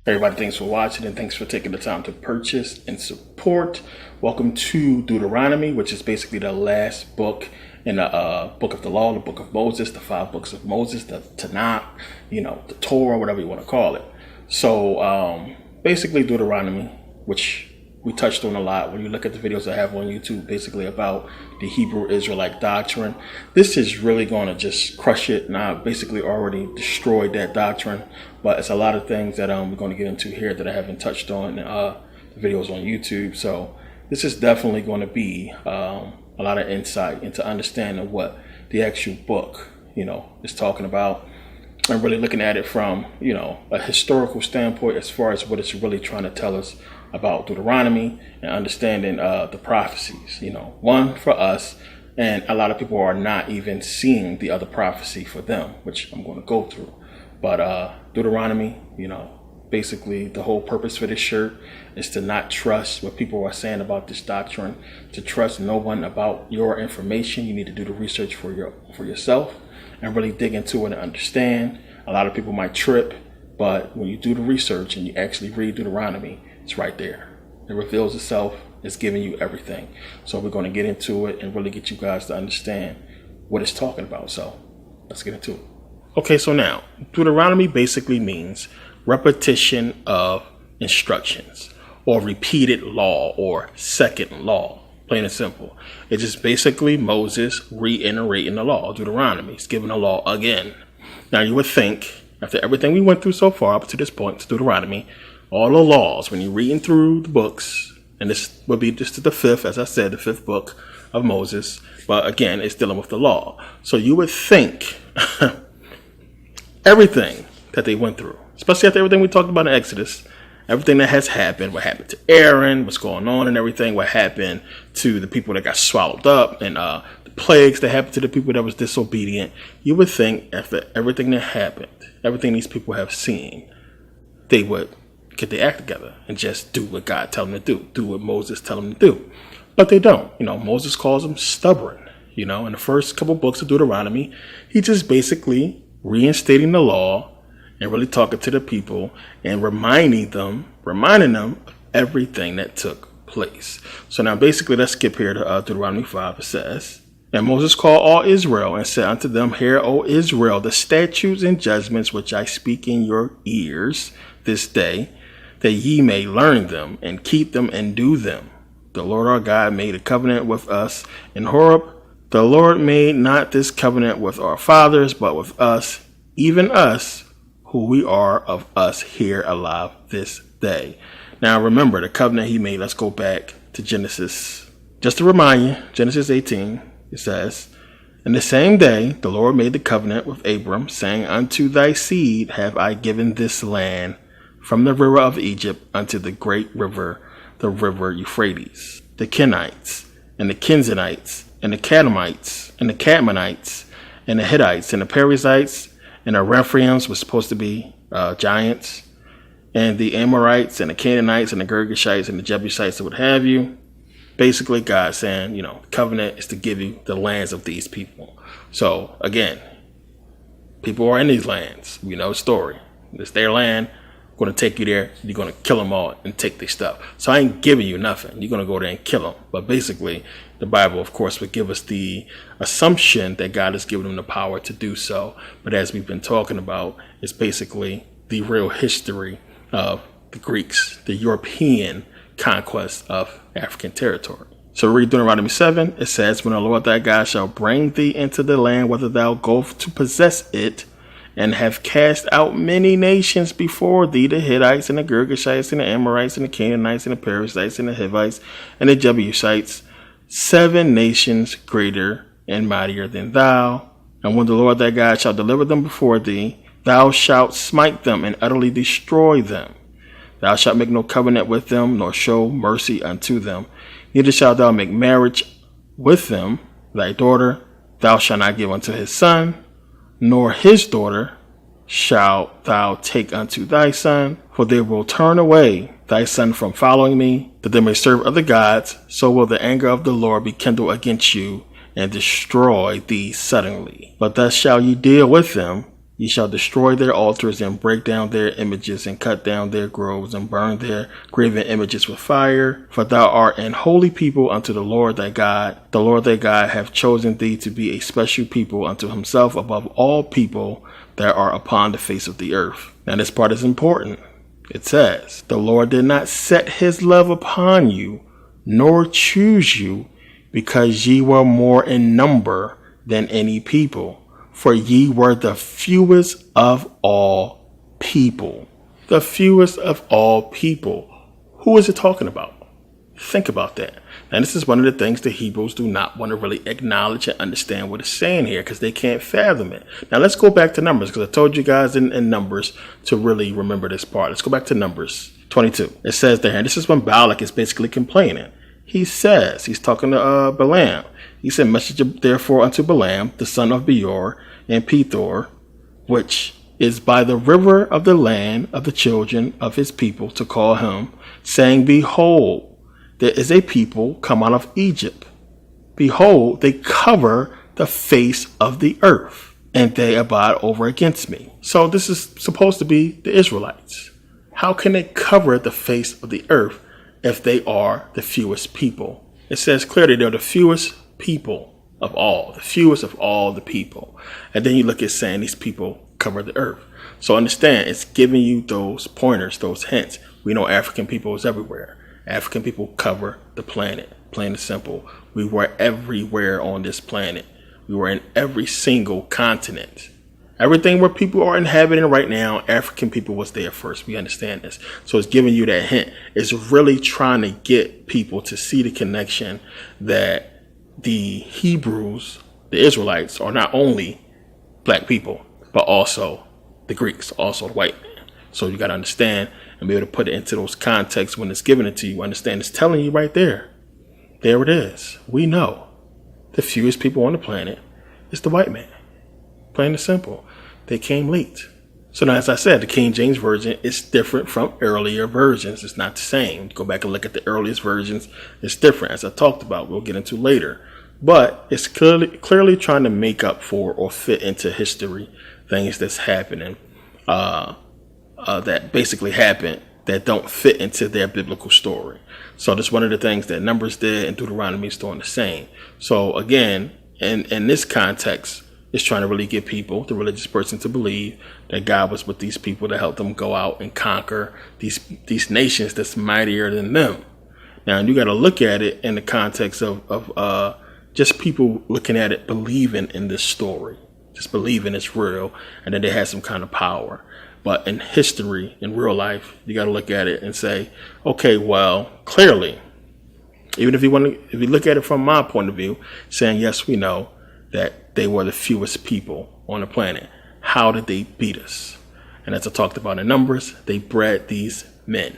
Everybody, thanks for watching and thanks for taking the time to purchase and support. Welcome to Deuteronomy, which is basically the last book in the book of the law, the book of Moses, the 5 books of Moses, the Tanakh, the Torah, whatever you want to call it. So basically Deuteronomy, which we touched on a lot when you look at the videos I have on YouTube, basically about the Hebrew Israelite doctrine. This is really going to just crush it. And I basically already destroyed that doctrine, but it's a lot of things that we're going to get into here that I haven't touched on in the videos on YouTube. So this is definitely going to be a lot of insight into understanding what the actual book, is talking about. And really looking at it from, a historical standpoint as far as what it's really trying to tell us about Deuteronomy and understanding the prophecies, one for us. And a lot of people are not even seeing the other prophecy for them, which I'm going to go through. But Deuteronomy, basically the whole purpose for this shirt is to not trust what people are saying about this doctrine, to trust no one about your information. You need to do the research for yourself and really dig into it and understand. A lot of people might trip, but when you do the research and you actually read Deuteronomy, it's right there. It reveals itself. It's giving you everything. So we're going to get into it and really get you guys to understand what it's talking about. So let's get into it. Okay, so now Deuteronomy basically means repetition of instructions or repeated law or second law. Plain and simple. It's just basically Moses reiterating the law. Deuteronomy is giving the law again. Now you would think, after everything we went through so far up to this point, to Deuteronomy, all the laws, when you're reading through the books, and this will be just the 5th, as I said, the 5th book of Moses, but again, it's dealing with the law. So you would think everything that they went through, especially after everything we talked about in Exodus, everything that has happened, what happened to Aaron, what's going on and everything, what happened to the people that got swallowed up, and the plagues that happened to the people that was disobedient, you would think after everything that happened, everything these people have seen, they would get their act together and just do what God tell them to do what Moses tell them to do. But they don't. Moses calls them stubborn. In the first couple books of Deuteronomy, he just basically reinstating the law and really talking to the people and reminding them of everything that took place. So now basically let's skip here to Deuteronomy 5. It says, "And Moses called all Israel and said unto them, Hear, O Israel, the statutes and judgments which I speak in your ears this day, that ye may learn them and keep them and do them. The Lord our God made a covenant with us in Horeb. The Lord made not this covenant with our fathers, but with us, even us, who we are of us here alive this day." Now remember the covenant he made. Let's go back to Genesis. Just to remind you, Genesis 18, it says, "In the same day the Lord made the covenant with Abram, saying, Unto thy seed have I given this land, from the river of Egypt unto the great river, the river Euphrates, the Kenites, and the Kenzanites, and the Kadmonites, and the Cadmonites, and the Hittites, and the Perizzites, and the Rephaims was supposed to be giants, and the Amorites, and the Canaanites, and the Girgashites, and the Jebusites, and what have you." Basically, God saying, the covenant is to give you the lands of these people. So again, people are in these lands. We know the story. It's their land. Going to take you there. You're going to kill them all and take their stuff. So I ain't giving you nothing. You're going to go there and kill them. But basically, the Bible, of course, would give us the assumption that God has given them the power to do so. But as we've been talking about, it's basically the real history of the Greeks, the European conquest of African territory. So read Deuteronomy 7. It says, "When the Lord thy God shall bring thee into the land whither thou goest to possess it, and have cast out many nations before thee, the Hittites, and the Girgashites, and the Amorites, and the Canaanites, and the Perizzites, and the Hivites, and the Jebusites, 7 nations greater and mightier than thou. And when the Lord thy God shall deliver them before thee, thou shalt smite them and utterly destroy them. Thou shalt make no covenant with them, nor show mercy unto them. Neither shalt thou make marriage with them. Thy daughter thou shalt not give unto his son, nor his daughter shalt thou take unto thy son, for they will turn away thy son from following me, that they may serve other gods. So will the anger of the Lord be kindled against you, and destroy thee suddenly. But thus shall ye deal with them. Ye shall destroy their altars and break down their images and cut down their groves and burn their graven images with fire. For thou art an holy people unto the Lord thy God. The Lord thy God hath chosen thee to be a special people unto himself above all people that are upon the face of the earth. Now this part is important. It says, the Lord did not set his love upon you, nor choose you, because ye were more in number than any people. For ye were the fewest of all people. The fewest of all people. Who is it talking about? Think about that. Now, this is one of the things the Hebrews do not want to really acknowledge and understand what it's saying here because they can't fathom it. Now, let's go back to Numbers because I told you guys in Numbers to really remember this part. Let's go back to Numbers 22. It says there, and this is when Balak is basically complaining. He says, he's talking to Balaam. He said, message therefore unto Balaam, the son of Beor, and Pethor, which is by the river of the land of the children of his people, to call him, saying, behold, there is a people come out of Egypt. Behold, they cover the face of the earth, and they abide over against me. So this is supposed to be the Israelites. How can they cover the face of the earth if they are the fewest people? It says clearly they're the fewest people of all, the fewest of all the people. And then you look at saying these people cover the earth. So understand, it's giving you those pointers, those hints. We know African people is everywhere. African people cover the planet, plain and simple. We were everywhere on this planet. We were in every single continent. Everything where people are inhabiting right now, African people was there first. We understand this. So it's giving you that hint. It's really trying to get people to see the connection that the Hebrews, the Israelites, are not only black people, but also the Greeks, also the white man. So you got to understand and be able to put it into those contexts when it's given it to you. Understand it's telling you right there. There it is. We know the fewest people on the planet is the white man. Plain and simple. They came late. So now, as I said, the King James Version is different from earlier versions. It's not the same. Go back and look at the earliest versions. It's different, as I talked about. We'll get into later. But it's clearly trying to make up for or fit into history things that's happening, that basically happened that don't fit into their biblical story. So that's one of the things that Numbers did, and Deuteronomy is doing the same. So again, in this context, it's trying to really get people, the religious person, to believe that God was with these people to help them go out and conquer these nations that's mightier than them. Now, you got to look at it in the context of just people looking at it, believing in this story, just believing it's real, and that they had some kind of power. But in history, in real life, you got to look at it and say, okay, well, clearly, even if you look at it from my point of view, saying, yes, we know that they were the fewest people on the planet. How did they beat us? And as I talked about in Numbers, they bred these men,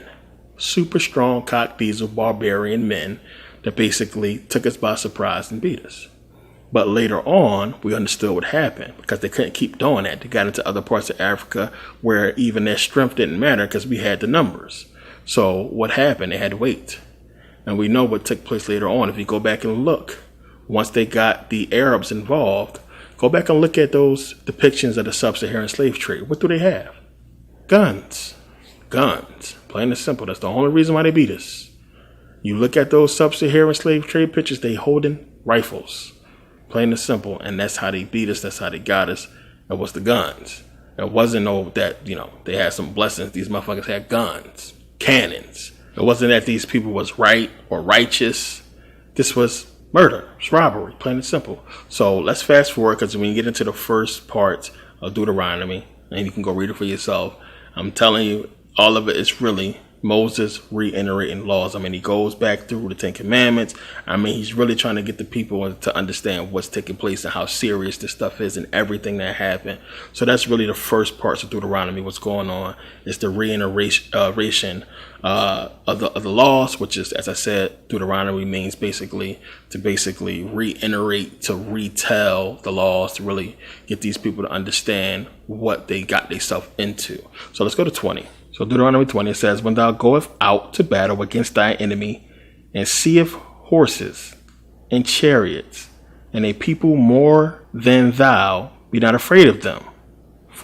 super strong, cock diesel, barbarian men that basically took us by surprise and beat us. But later on, we understood what happened because they couldn't keep doing that. They got into other parts of Africa where even their strength didn't matter because we had the numbers. So what happened? They had to wait. And we know what took place later on. If you go back and look, once they got the Arabs involved, go back and look at those depictions of the sub-Saharan slave trade. What do they have? Guns. Guns. Plain and simple. That's the only reason why they beat us. You look at those sub-Saharan slave trade pictures, they holding rifles. Plain and simple. And that's how they beat us. That's how they got us. It was the guns. It wasn't that, they had some blessings. These motherfuckers had guns, cannons. It wasn't that these people was right or righteous. This was murder. It's robbery. Plain and simple. So let's fast forward, because when you get into the first part of Deuteronomy, and you can go read it for yourself, I'm telling you, all of it is really Moses reiterating laws. I mean, he goes back through the Ten Commandments. I mean, he's really trying to get the people to understand what's taking place and how serious this stuff is and everything that happened. So that's really the first parts of Deuteronomy. What's going on is the reiteration of the laws, which is, as I said, Deuteronomy means basically reiterate, to retell the laws, to really get these people to understand what they got themselves into. So let's go to 20. So Deuteronomy 20 says, when thou goest out to battle against thy enemy, and seest horses and chariots, and a people more than thou, be not afraid of them.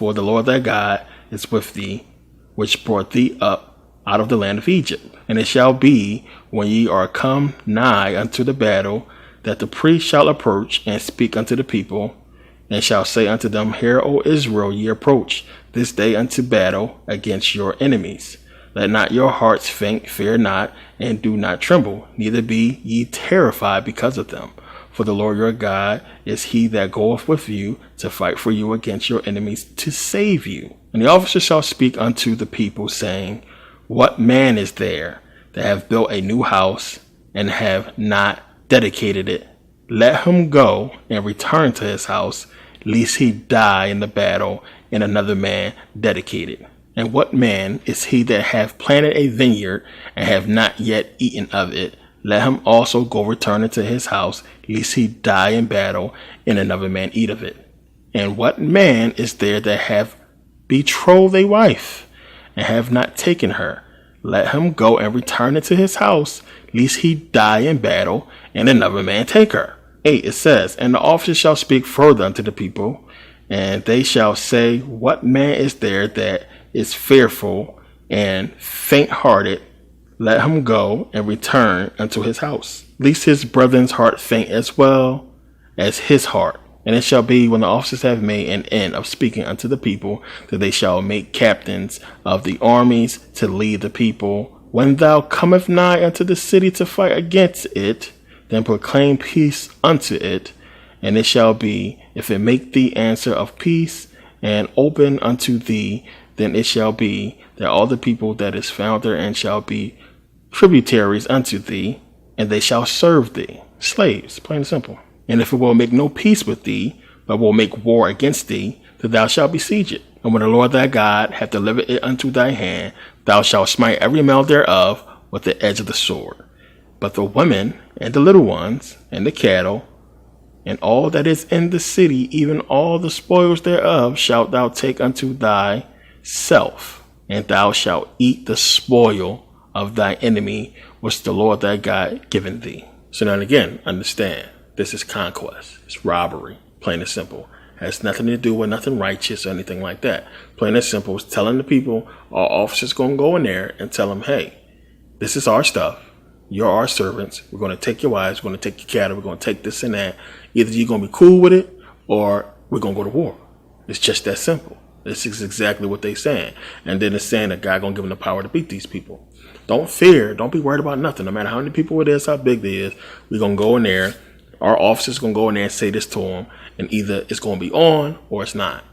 for the Lord thy God is with thee, which brought thee up out of the land of Egypt. And it shall be, when ye are come nigh unto the battle, that the priest shall approach and speak unto the people, and shall say unto them, Hear, O Israel, ye approach this day unto battle against your enemies. Let not your hearts faint, fear not, and do not tremble, neither be ye terrified because of them. For the Lord your God is he that goeth with you to fight for you against your enemies, to save you. And the officer shall speak unto the people, saying, What man is there that have built a new house and have not dedicated it? Let him go and return to his house, lest he die in the battle, and another man dedicate it. And what man is he that hath planted a vineyard and have not yet eaten of it? Let him also go return into his house, lest he die in battle, and another man eat of it. And what man is there that hath betrothed a wife and have not taken her? Let him go and return into his house, lest he die in battle, and another man take her. 8, it says, And the officer shall speak further unto the people, and they shall say, What man is there that is fearful and faint-hearted? Let him go and return unto his house, lest his brethren's heart faint as well as his heart. And it shall be, when the officers have made an end of speaking unto the people, that they shall make captains of the armies to lead the people. When thou comest nigh unto the city to fight against it, then proclaim peace unto it. And it shall be, if it make thee answer of peace and open unto thee, then it shall be that all the people that is found therein shall be tributaries unto thee, and they shall serve thee, slaves, plain and simple. And if it will make no peace with thee, but will make war against thee, then thou shalt besiege it. And when the Lord thy God hath delivered it unto thy hand, thou shalt smite every male thereof with the edge of the sword. But the women and the little ones and the cattle and all that is in the city, even all the spoils thereof, shalt thou take unto thyself, and thou shalt eat the spoil of thy enemy, which the Lord thy God given thee. So now again, understand, this is conquest. It's robbery, plain and simple. Has nothing to do with nothing righteous or anything like that. Plain and simple, it's telling the people, our officers going to go in there and tell them, hey, this is our stuff. You're our servants. We're going to take your wives. We're going to take your cattle. We're going to take this and that. Either you're going to be cool with it or we're going to go to war. It's just that simple. This is exactly what they're saying. And then it's saying that God going to give them the power to beat these people. Don't fear. Don't be worried about nothing. No matter how many people it is, how big they is, we're going to go in there. Our officers going to go in there and say this to them. And either it's going to be on or it's not.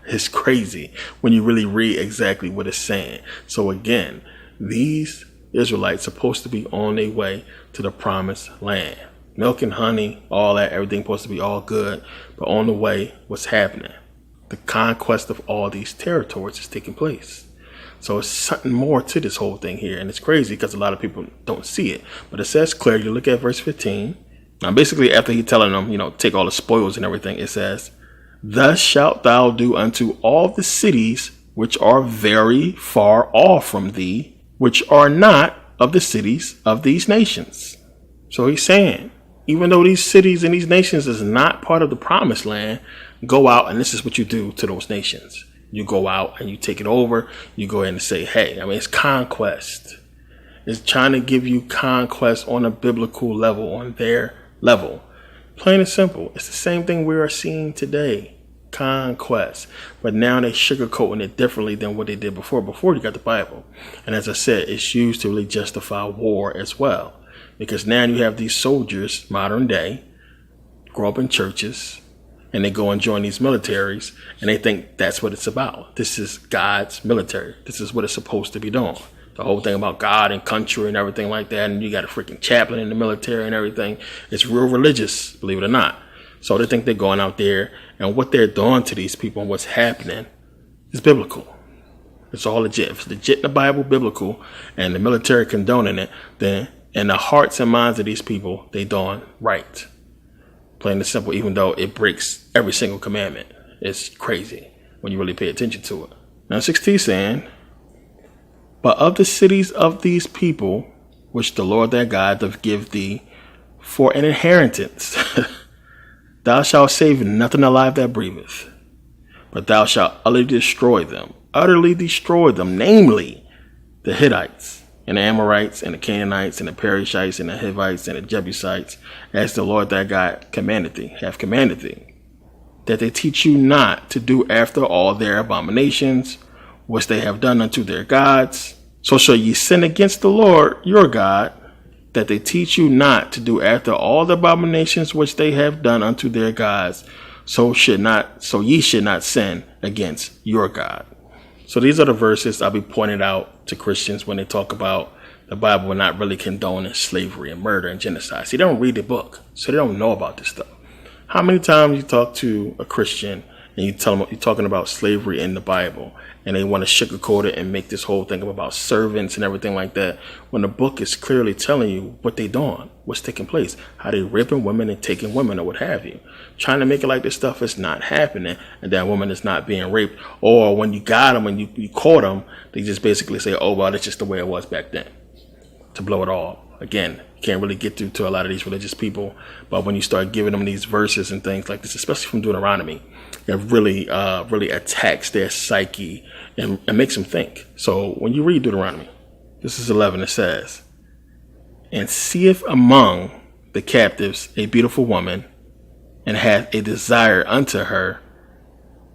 It's crazy when you really read exactly what it's saying. So again, these Israelites supposed to be on their way to the promised land. Milk and honey, all that, everything supposed to be all good. But on the way, what's happening? The conquest of all these territories is taking place. So it's something more to this whole thing here. And it's crazy because a lot of people don't see it. But it says clear, you look at verse 15. Now basically after he telling them, take all the spoils and everything, it says, Thus shalt thou do unto all the cities which are very far off from thee, which are not of the cities of these nations. So he's saying, even though these cities and these nations is not part of the promised land, go out and this is what you do to those nations. You go out and you take it over. You go in and say, hey, it's conquest. It's trying to give you conquest on a biblical level, on their level. Plain and simple. It's the same thing we are seeing today. Conquest. But now they're sugarcoating it differently than what they did before you got the Bible. And as I said, it's used to really justify war as well. Because now you have these soldiers, modern day, grow up in churches, and they go and join these militaries, and they think that's what it's about. This is God's military. This is what it's supposed to be doing. The whole thing about God and country and everything like that, and you got a freaking chaplain in the military and everything. It's real religious, believe it or not. So they think they're going out there, and what they're doing to these people and what's happening is biblical. It's all legit. If it's legit in the Bible, biblical, and the military condoning it, then in the hearts and minds of these people, they doing right. Plain and simple, even though it breaks every single commandment. It's crazy when you really pay attention to it. Now 16 saying, But of the cities of these people, which the Lord thy God doth give thee for an inheritance, thou shalt save nothing alive that breatheth. but thou shalt utterly destroy them, namely the Hittites, and the Amorites, and the Canaanites, and the Perizzites, and the Hivites, and the Jebusites, as the Lord thy God hath commanded thee, that they teach you not to do after all their abominations, which they have done unto their gods. So shall ye sin against the Lord your God, that they teach you not to do after all the abominations which they have done unto their gods. So ye should not sin against your God. So these are the verses I'll be pointing out to Christians when they talk about the Bible not really condoning slavery and murder and genocide. See, they don't read the book, so they don't know about this stuff. How many times you talk to a Christian and you tell them you're talking about slavery in the Bible, and they want to sugarcoat it and make this whole thing about servants and everything like that, when the book is clearly telling you what they doing, what's taking place, how they raping women and taking women or what have you, trying to make it like this stuff is not happening and that woman is not being raped. Or when you got them, when you caught them, they just basically say, oh, well, that's just the way it was back then, to blow it all. Again, you can't really get through to a lot of these religious people, but when you start giving them these verses and things like this, especially from Deuteronomy, it really attacks their psyche and makes them think. So when you read Deuteronomy, this is 11, it says, and seeth among the captives a beautiful woman, and hath a desire unto her,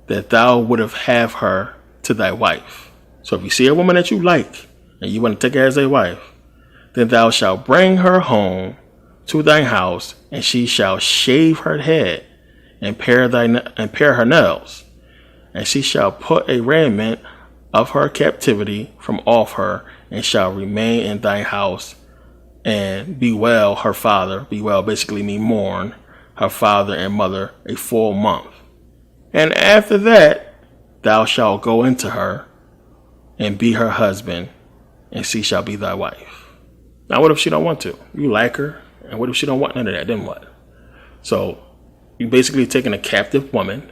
that thou wouldst have her to thy wife. So if you see a woman that you like, and you want to take her as a wife, then thou shalt bring her home to thy house, and she shall shave her head, and pare her nails, and she shall put a raiment of her captivity from off her, and shall remain in thy house, and bewail her father. Bewail basically mean mourn her father and mother a full month. And after that, thou shalt go into her, and be her husband, and she shall be thy wife. Now, what if she don't want to? You like her, and what if she don't want none of that? Then what? So you basically taking a captive woman,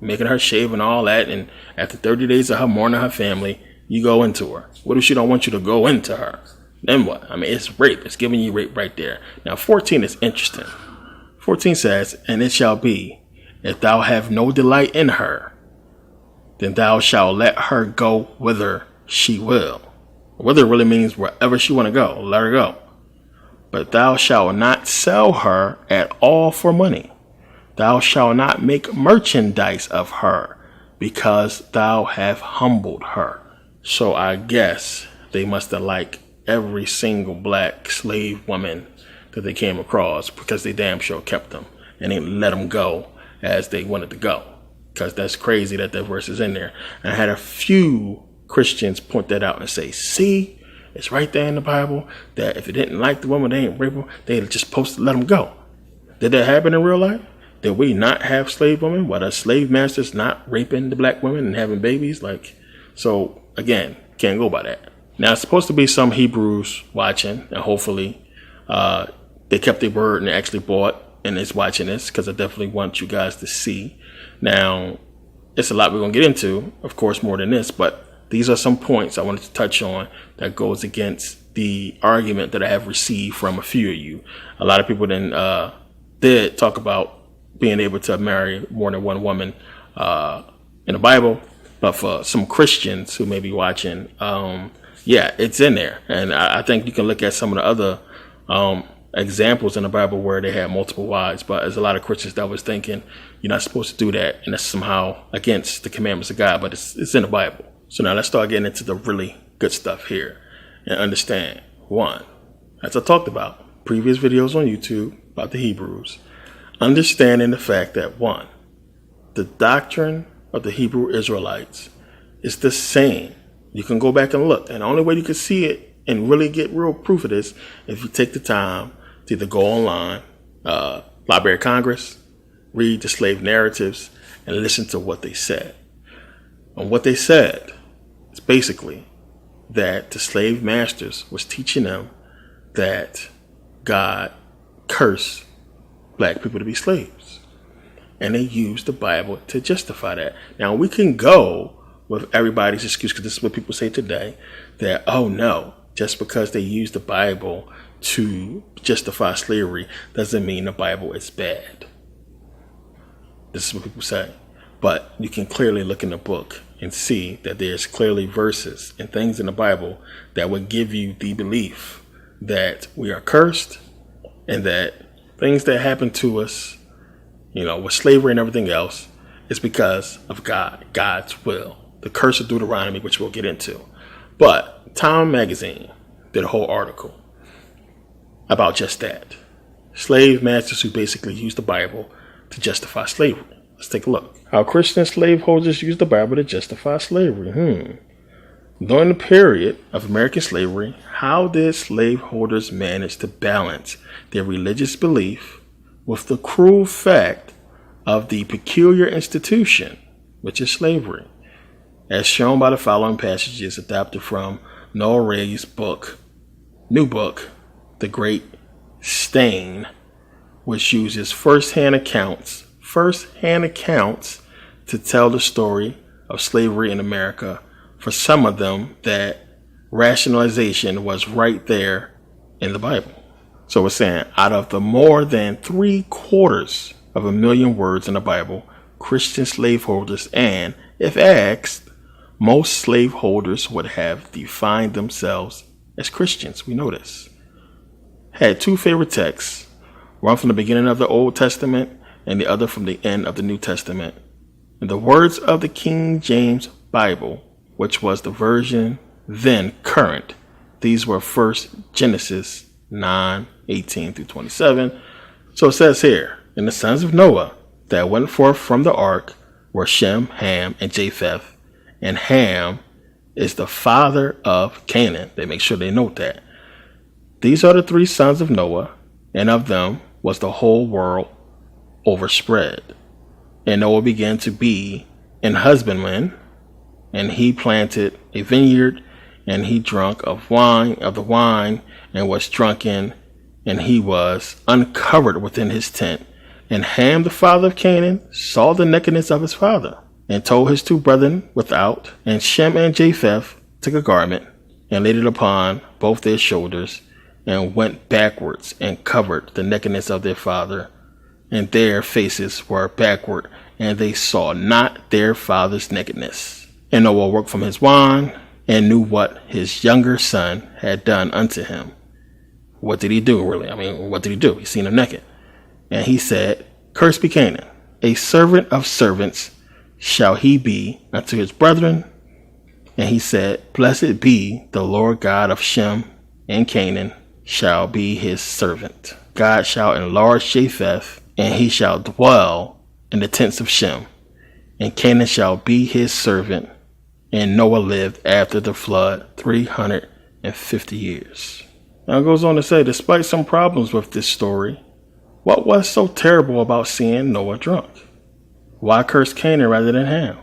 making her shave and all that, and after 30 days of her mourning her family, you go into her. What if she don't want you to go into her? Then what? I mean, it's rape. It's giving you rape right there. Now, 14 is interesting. 14 says, and it shall be, if thou have no delight in her, then thou shalt let her go whither she will. Whither really means wherever she want to go, let her go. But thou shalt not sell her at all for money. Thou shalt not make merchandise of her, because thou have humbled her. So I guess they must have liked every single black slave woman that they came across, because they damn sure kept them and they let them go as they wanted to go. Because that's crazy that verse is in there. And I had a few Christians point that out and say, see, it's right there in the Bible that if they didn't like the woman, they ain't rape her, they just supposed to let them go. Did that happen in real life? Did we not have slave women? Were the slave masters not raping the black women and having babies? So again, can't go by that. Now, it's supposed to be some Hebrews watching, and hopefully they kept their word and they actually bought and is watching this, because I definitely want you guys to see. Now, it's a lot we're going to get into, of course, more than this, but these are some points I wanted to touch on that goes against the argument that I have received from a few of you. A lot of people then did talk about being able to marry more than one woman in the Bible, but for some Christians who may be watching, yeah, it's in there. And I think you can look at some of the other examples in the Bible where they had multiple wives, but there's a lot of Christians that was thinking you're not supposed to do that, and that's somehow against the commandments of God, but it's in the Bible. So now let's start getting into the really good stuff here and understand. One, as I talked about previous videos on YouTube about the Hebrews, understanding the fact that one, the doctrine of the Hebrew Israelites is the same. You can go back and look, and the only way you can see it and really get real proof of this, if you take the time to either go online, Library of Congress, read the slave narratives, and listen to what they said. And what they said is basically that the slave masters was teaching them that God cursed black people to be slaves. And they used the Bible to justify that. Now, we can go with everybody's excuse, because this is what people say today, that, oh no, just because they use the Bible to justify slavery doesn't mean the Bible is bad. This is what people say. But you can clearly look in the book and see that there's clearly verses and things in the Bible that would give you the belief that we are cursed and that things that happen to us, with slavery and everything else, is because of God's will. The curse of Deuteronomy, which we'll get into. But Time Magazine did a whole article about just that. Slave masters who basically use the Bible to justify slavery. Let's take a look. How Christian slaveholders use the Bible to justify slavery. During the period of American slavery, how did slaveholders manage to balance their religious belief with the cruel fact of the peculiar institution, which is slavery, as shown by the following passages adapted from Noah Ray's new book, The Great Stain, which uses first-hand accounts to tell the story of slavery in America. For some of them, that rationalization was right there in the Bible. So it's saying out of the more than 750,000 words in the Bible, Christian slaveholders, and if asked, most slaveholders would have defined themselves as Christians. We know this. Had two favorite texts, one from the beginning of the Old Testament and the other from the end of the New Testament. In the words of the King James Bible, which was the version then current, these were first Genesis 9:18 through 27. So it says here, and the sons of Noah that went forth from the ark were Shem, Ham, and Japheth. And Ham is the father of Canaan. They make sure they note that. These are the three sons of Noah, and of them was the whole world overspread. And Noah began to be an husbandman, and he planted a vineyard, and he drank of the wine, and was drunken, and he was uncovered within his tent. And Ham, the father of Canaan, saw the nakedness of his father, and told his two brethren without. And Shem and Japheth took a garment, and laid it upon both their shoulders, and went backwards, and covered the nakedness of their father. And their faces were backward, and they saw not their father's nakedness. And Noah woke from his wine, and knew what his younger son had done unto him. What did he do, really? What did he do? He seen him naked. And he said, Cursed be Canaan, a servant of servants shall he be unto his brethren. And he said, Blessed be the Lord God of Shem, and Canaan shall be his servant. God shall enlarge Japheth, and he shall dwell in the tents of Shem, and Canaan shall be his servant. And Noah lived after the flood 350 years. Now it goes on to say, despite some problems with this story, what was so terrible about seeing Noah drunk? Why curse Canaan rather than Ham?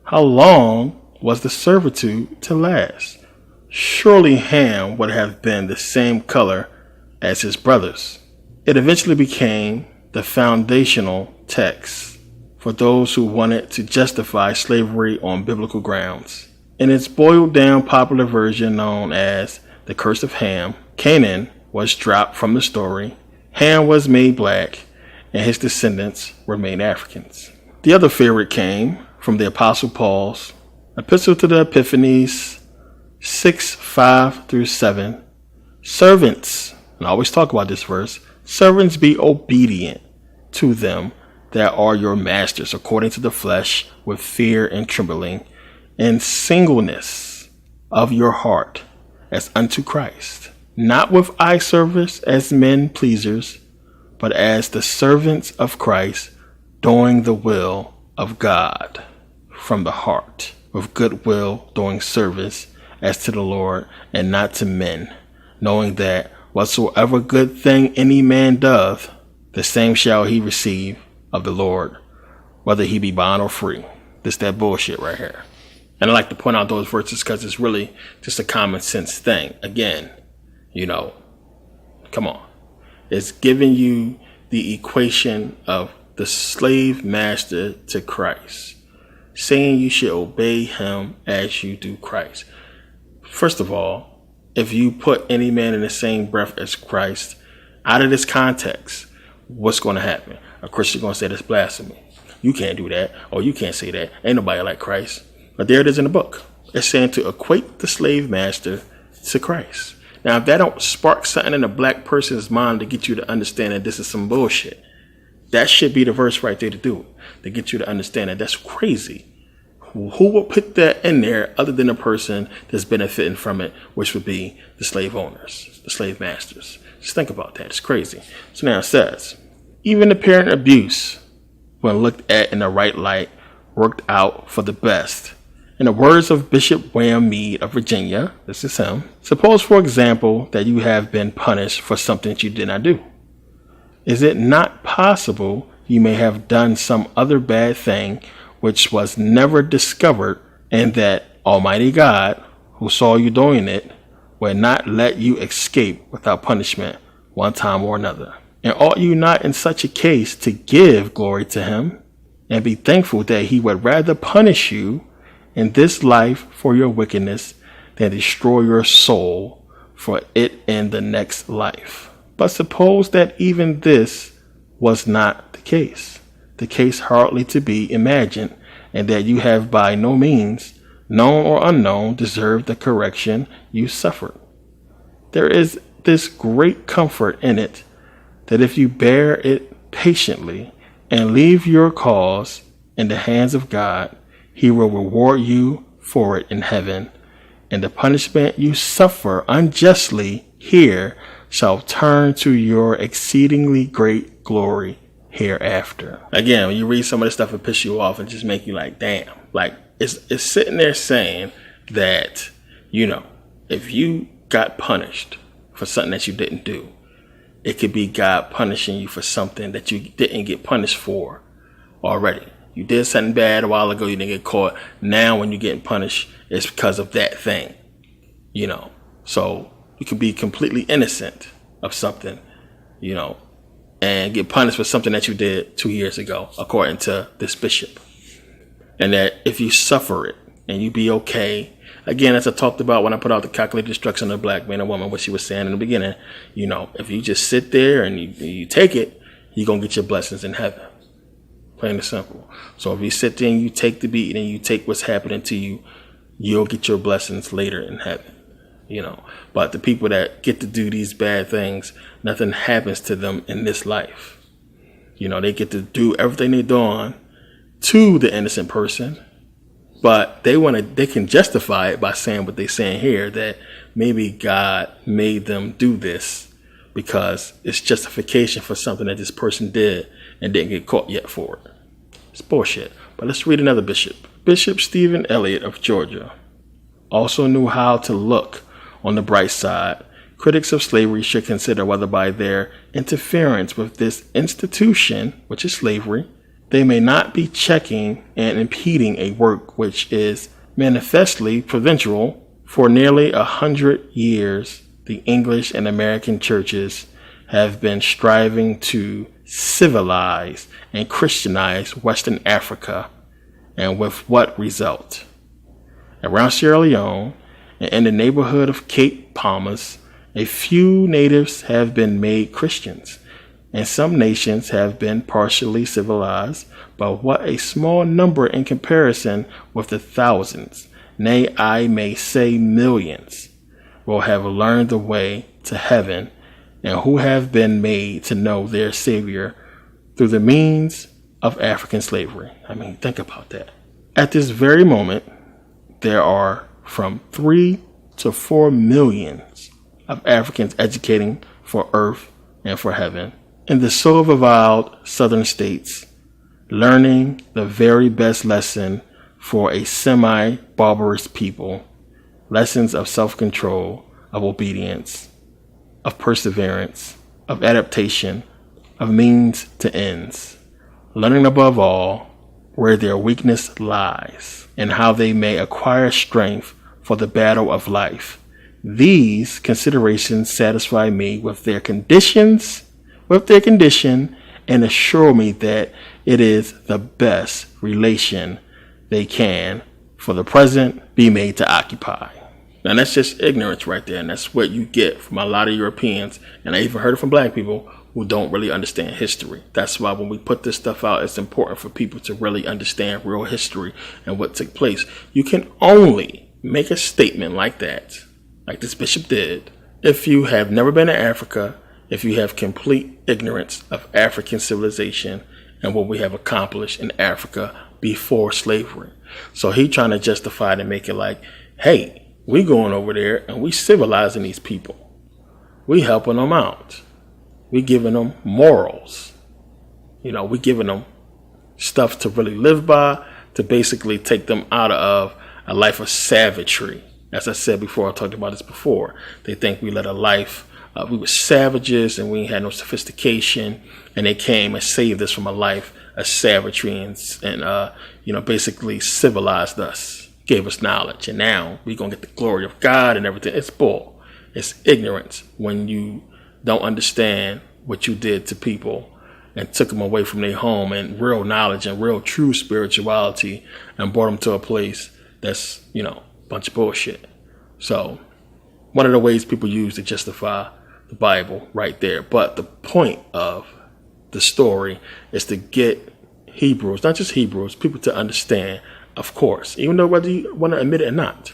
How long was the servitude to last? Surely Ham would have been the same color as his brothers. It eventually became the foundational text for those who wanted to justify slavery on biblical grounds. In its boiled down popular version known as The Curse of Ham, Canaan was dropped from the story, Ham was made black, and his descendants were made Africans. The other favorite came from the Apostle Paul's Epistle to the Epiphanies 6:5-7. Servants, and I always talk about this verse, servants be obedient to them that are your masters according to the flesh, with fear and trembling, and singleness of your heart as unto Christ, not with eye service as men pleasers, but as the servants of Christ, doing the will of God from the heart, with good will doing service as to the Lord and not to men, knowing that whatsoever good thing any man doth, the same shall he receive of the Lord, whether he be bond or free. This that bullshit right here. And I like to point out those verses because it's really just a common sense thing. Again, come on. It's giving you the equation of the slave master to Christ, saying you should obey him as you do Christ. First of all, if you put any man in the same breath as Christ, out of this context, what's going to happen? A Christian going to say that's blasphemy. you can't do that, or you can't say that. Ain't nobody like Christ. But there it is in the book. It's saying to equate the slave master to Christ. Now, if that don't spark something in a black person's mind to get you to understand that this is some bullshit, that should be the verse right there to do it, to get you to understand that that's crazy. Who would put that in there other than the person that's benefiting from it, which would be the slave owners, the slave masters? Just think about that. It's crazy. So now it says, even the parent abuse, when looked at in the right light, worked out for the best. In the words of Bishop Wham Mead of Virginia, this is him, suppose, for example, that you have been punished for something that you did not do. Is it not possible you may have done some other bad thing which was never discovered, and that Almighty God, who saw you doing it, will not let you escape without punishment one time or another? And ought you not in such a case to give glory to him, and be thankful that he would rather punish you in this life for your wickedness than destroy your soul for it in the next life? But suppose that even this was not the case hardly to be imagined, and that you have by no means, known or unknown, deserved the correction you suffered. There is this great comfort in it, that if you bear it patiently and leave your cause in the hands of God, he will reward you for it in heaven, and the punishment you suffer unjustly here shall turn to your exceedingly great glory hereafter. Again, when you read some of this stuff, it piss you off and just make you like, damn. Like, it's sitting there saying that, if you got punished for something that you didn't do, it could be God punishing you for something that you didn't get punished for already. You did something bad a while ago, you didn't get caught. Now when you're getting punished, it's because of that thing. So you could be completely innocent of something, and get punished for something that you did 2 years ago, according to this bishop. And that if you suffer it and you be okay, again, as I talked about when I put out the calculated destruction of black man and woman, what she was saying in the beginning, if you just sit there and you take it, you're going to get your blessings in heaven. Plain and simple. So if you sit there and you take the beat and you take what's happening to you, you'll get your blessings later in heaven. But the people that get to do these bad things, nothing happens to them in this life. They get to do everything they're doing to the innocent person, but they can justify it by saying what they're saying here, that maybe God made them do this because it's justification for something that this person did and didn't get caught yet for it. It's bullshit. But let's read another bishop. Bishop Stephen Elliott of Georgia also knew how to look on the bright side. Critics of slavery should consider whether by their interference with this institution, which is slavery, they may not be checking and impeding a work which is manifestly provincial. For nearly 100 years, the English and American churches have been striving to civilize and Christianize Western Africa, and with what result? Around Sierra Leone and in the neighborhood of Cape Palmas, a few natives have been made Christians, and some nations have been partially civilized, but what a small number in comparison with the thousands, nay, I may say millions, will have learned the way to heaven, and who have been made to know their Savior through the means of African slavery. I mean, think about that. At this very moment, there are from 3 to 4 millions of Africans educating for earth and for heaven in the so reviled southern states, learning the very best lesson for a semi-barbarous people, lessons of self-control, of obedience, of perseverance, of adaptation, of means to ends, learning above all where their weakness lies and how they may acquire strength for the battle of life. These considerations satisfy me with their condition, and assure me that it is the best relation they can, for the present, be made to occupy. Now that's just ignorance right there, and that's what you get from a lot of Europeans, and I even heard it from black people who don't really understand history. That's why when we put this stuff out, it's important for people to really understand real history and what took place. You can only make a statement like that, like this bishop did, if you have never been to Africa, if you have complete ignorance of African civilization and what we have accomplished in Africa before slavery. So he trying to justify it and make it like, hey, we going over there and we civilizing these people. We helping them out. We giving them morals. We giving them stuff to really live by, to basically take them out of a life of savagery. As I said before, I talked about this before. They think we led a life, we were savages and we had no sophistication, and they came and saved us from a life of savagery and basically civilized us, gave us knowledge, and now we're going to get the glory of God and everything. It's bull. It's ignorance when you don't understand what you did to people and took them away from their home and real knowledge and real true spirituality and brought them to a place that's, a bunch of bullshit. So one of the ways people use to justify the Bible right there. But the point of the story is to get Hebrews, not just Hebrews, people to understand, of course, even though whether you want to admit it or not,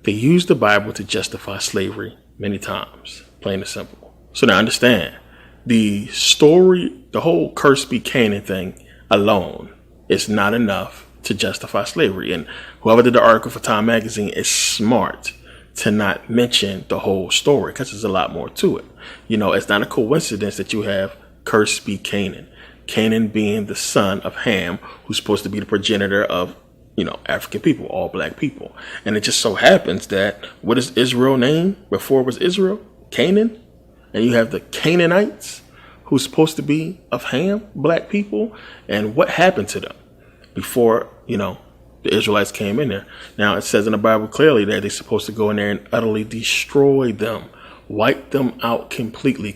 they use the Bible to justify slavery many times, plain and simple. So now understand, the story, the whole curse be Canaan thing alone is not enough to justify slavery. And whoever did the article for Time Magazine is smart to not mention the whole story, because there's a lot more to it. It's not a coincidence that you have curse be Canaan. Canaan being the son of Ham, who's supposed to be the progenitor of African people, all black people. And it just so happens that what is Israel named before it was Israel? Canaan. And you have the Canaanites who's supposed to be of Ham, black people. And what happened to them before, the Israelites came in there? Now it says in the Bible clearly that they're supposed to go in there and utterly destroy them, wipe them out completely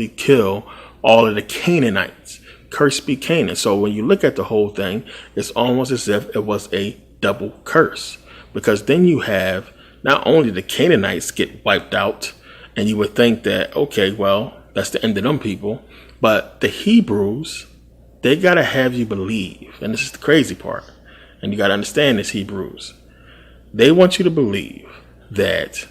kill all of the Canaanites. Curse be Canaan. So when you look at the whole thing, it's almost as if it was a double curse, because then you have not only the Canaanites get wiped out, and you would think that, okay, well, that's the end of them people, but the Hebrews, they got to have you believe, and this is the crazy part, and you got to understand this, Hebrews, they want you to believe that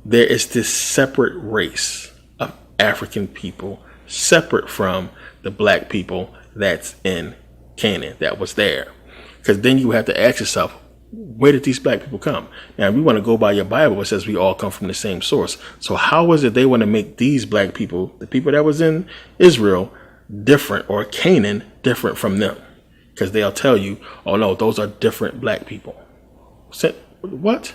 there is this separate race of African people, separate from the black people that's in Canaan, that was there. Because then you have to ask yourself, where did these black people come? Now, we want to go by your Bible. It says we all come from the same source. So how is it they want to make these black people, the people that was in Israel, different, or Canaan different from them? Because they'll tell you, oh no, those are different black people. What?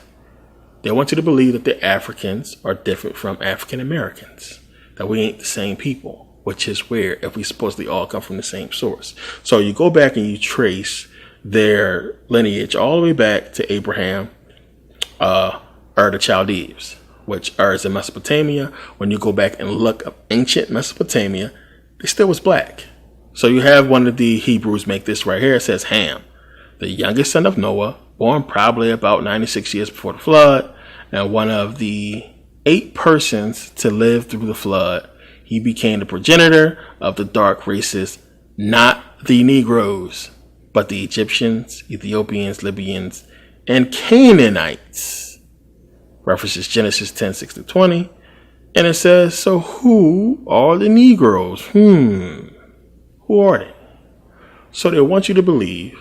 They want you to believe that the Africans are different from African Americans, that we ain't the same people. Which is weird if we supposedly all come from the same source. So you go back and you trace their lineage all the way back to Abraham, Ur the Chaldees, which Ur is in Mesopotamia. When you go back and look up ancient Mesopotamia, they still was black. So you have one of the Hebrews make this right here. It says Ham, the youngest son of Noah, born probably about 96 years before the flood, and one of the 8 persons to live through the flood. He became the progenitor of the dark races, not the Negroes, but the Egyptians, Ethiopians, Libyans, and Canaanites. References Genesis 10:6-20. And it says, so who are the Negroes? Who are they? So they want you to believe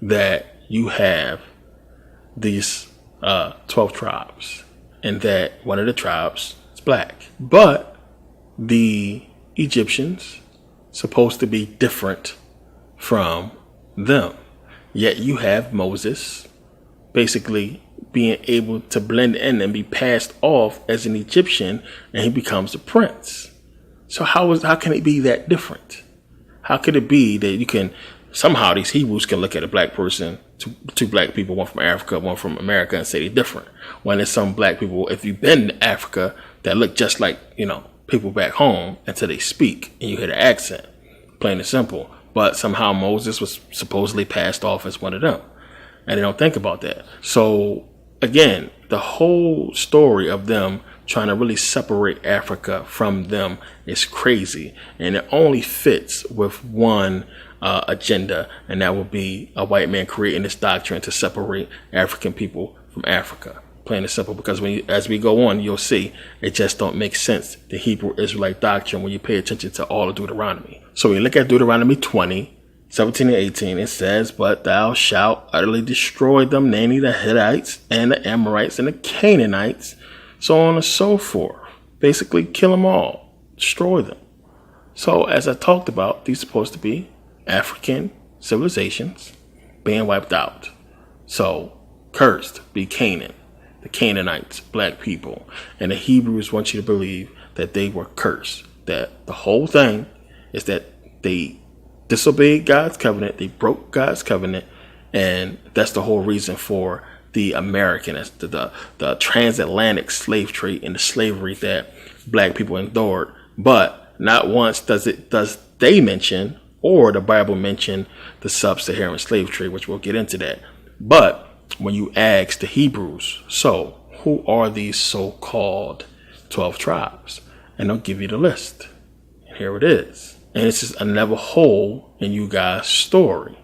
that you have these 12 tribes, and that one of the tribes is black. But the Egyptians supposed to be different from them. Yet you have Moses basically being able to blend in and be passed off as an Egyptian, and he becomes a prince. So how can it be that different? How could it be that you can somehow, these Hebrews can look at a black person, two black people, one from Africa, one from America, and say they're different, when there's some black people, if you've been to Africa, that look just like people back home until they speak and you hear the accent, plain and simple. But somehow Moses was supposedly passed off as one of them, and they don't think about that. So again, the whole story of them trying to really separate Africa from them is crazy. And it only fits with one agenda, and that would be a white man creating this doctrine to separate African people from Africa. Plain and simple, because as we go on, you'll see it just don't make sense, the Hebrew Israelite doctrine, when you pay attention to all of Deuteronomy. So we look at Deuteronomy 20, 17 and 18. It says, but thou shalt utterly destroy them, namely the Hittites and the Amorites and the Canaanites, so on and so forth. Basically, kill them all, destroy them. So as I talked about, these are supposed to be African civilizations being wiped out. So cursed be Canaan, the Canaanites, black people. And the Hebrews want you to believe that they were cursed, that the whole thing is that they disobeyed God's covenant, they broke God's covenant, and that's the whole reason for the American, the transatlantic slave trade and the slavery that black people endured. But not once does they mention, or the Bible mention, the sub-Saharan slave trade, which we'll get into that. But when you ask the Hebrews, so who are these so-called 12 tribes? And they'll give you the list. And here it is. And it's just another hole in you guys' story,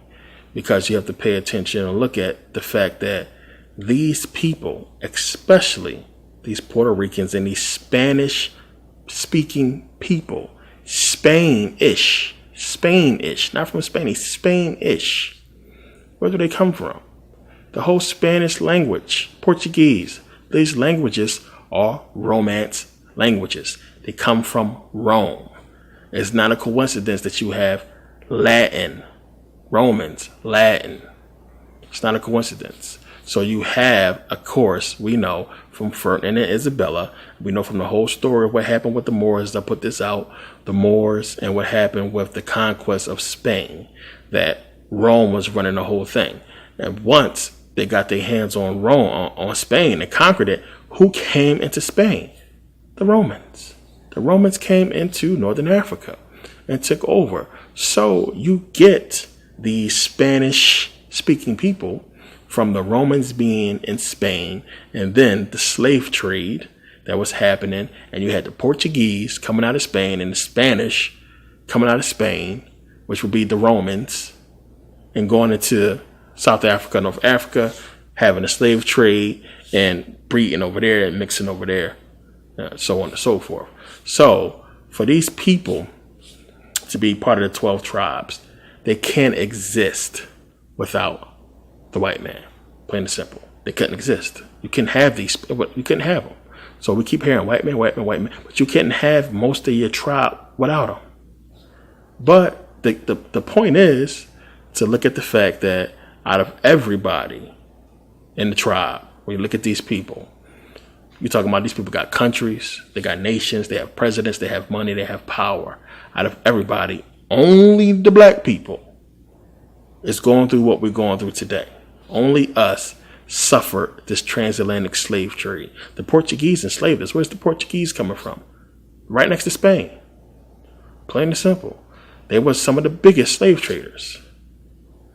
because you have to pay attention and look at the fact that these people, especially these Puerto Ricans and these Spanish speaking people, Spain-ish, not from Spain, Spain-ish. Where do they come from? The whole Spanish language, Portuguese, these languages are Romance languages. They come from Rome. It's not a coincidence that you have Latin, Romans, Latin. It's not a coincidence. So you have, of course, we know from Ferdinand and Isabella, we know from the whole story of what happened with the Moors. I put this out, the Moors, and what happened with the conquest of Spain, that Rome was running the whole thing. And once they got their hands on Rome, on Spain, and conquered it, who came into Spain? The Romans. The Romans came into Northern Africa and took over. So you get the Spanish speaking people from the Romans being in Spain, and then the slave trade that was happening, and you had the Portuguese coming out of Spain and the Spanish coming out of Spain, which would be the Romans, and going into South Africa, North Africa, having a slave trade and breeding over there and mixing over there, so on and so forth. So for these people to be part of the 12 tribes, they can't exist without the white man. Plain and simple. They couldn't exist. You couldn't have these, you couldn't have them. So we keep hearing white man, white man, white man, but you couldn't have most of your tribe without them. But the point is to look at the fact that out of everybody in the tribe, when you look at these people, you're talking about these people got countries, they got nations, they have presidents, they have money, they have power. Out of everybody, only the black people is going through what we're going through today. Only us suffered this transatlantic slave trade. The Portuguese enslaved us. Where's the Portuguese coming from? Right next to Spain. Plain and simple. They were some of the biggest slave traders.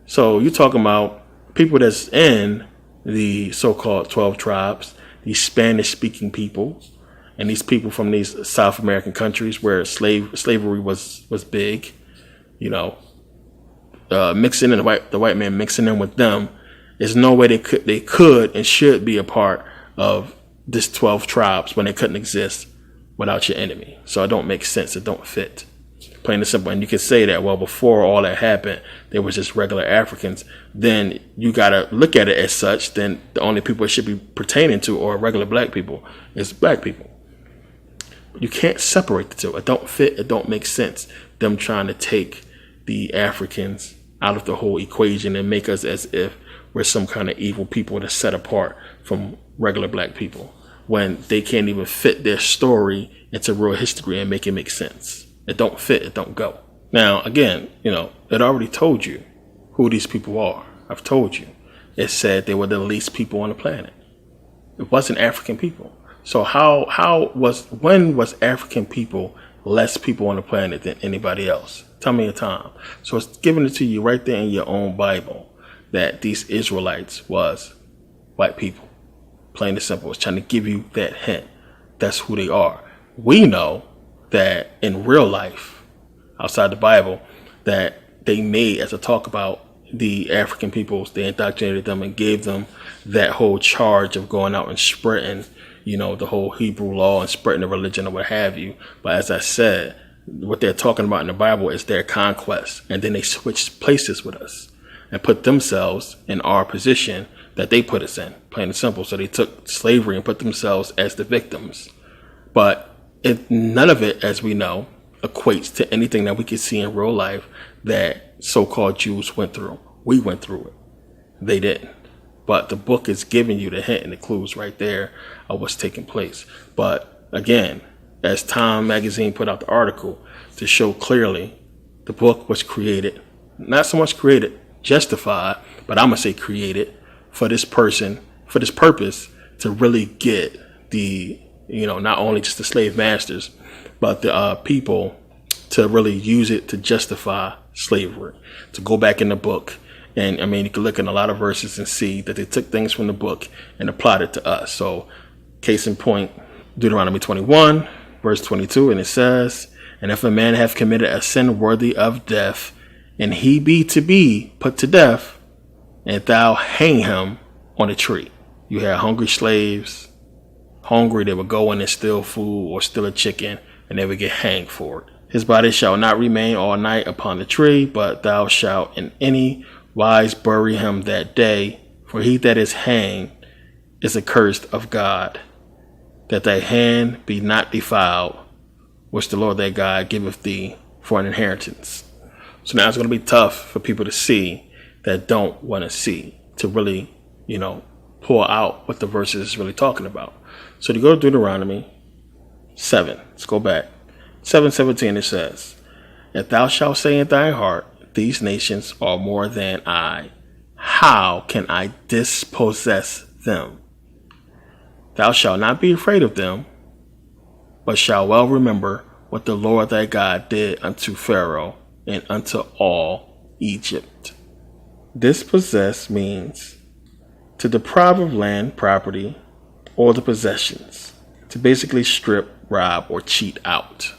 So you're talking about people that's in the so-called 12 tribes, these Spanish-speaking people, and these people from these South American countries where slavery was big, you know, mixing in the white man mixing in with them. There's no way they could and should be a part of this 12 tribes when they couldn't exist without your enemy. So it don't make sense. It don't fit. Plain and simple. And you can say that, well, before all that happened, they were just regular Africans. Then you got to look at it as such. Then the only people it should be pertaining to are regular black people. It's black people. You can't separate the two. It don't fit. It don't make sense. Them trying to take the Africans out of the whole equation and make us as if we're some kind of evil people that's set apart from regular black people, when they can't even fit their story into real history and make it make sense. It don't fit. It don't go. Now, again, it already told you who these people are. I've told you. It said they were the least people on the planet. It wasn't African people. So when was African people less people on the planet than anybody else? Tell me a time. So it's giving it to you right there in your own Bible that these Israelites was white people. Plain and simple. It's trying to give you that hint. that's who they are. We know that in real life, outside the Bible, that they made, as I talk about, the African peoples, they indoctrinated them and gave them that whole charge of going out and spreading, the whole Hebrew law and spreading the religion or what have you. But as I said, what they're talking about in the Bible is their conquest. And then they switched places with us and put themselves in our position that they put us in, plain and simple. So they took slavery and put themselves as the victims. But none of it, as we know, equates to anything that we can see in real life that so-called Jews went through. We went through it. They didn't. But the book is giving you the hint and the clues right there of what's taking place. But again, as Time magazine put out the article to show clearly, the book was created, not so much created, justified, but I'm going to say created for this person, for this purpose, to really get the, not only just the slave masters, but the people to really use it to justify slavery, to go back in the book. And you can look in a lot of verses and see that they took things from the book and applied it to us. So case in point, Deuteronomy 21, verse 22, and it says, "And if a man have committed a sin worthy of death, and he be to be put to death, and thou hang him on a tree." You had hungry slaves, hungry, they would go in and steal food or steal a chicken, and they would get hanged for it. "His body shall not remain all night upon the tree, but thou shalt in any wise bury him that day, for he that is hanged is accursed of God, that thy hand be not defiled, which the Lord thy God giveth thee for an inheritance." So now it's going to be tough for people to see that don't want to see, to really, pull out what the verse is really talking about. So to go to Deuteronomy 7, let's go back. 7:17, it says, "If thou shalt say in thy heart, these nations are more than I, how can I dispossess them? Thou shalt not be afraid of them, but shalt well remember what the Lord thy God did unto Pharaoh and unto all Egypt." Dispossess means to deprive of land, property, or the possessions, to basically strip, rob, or cheat out.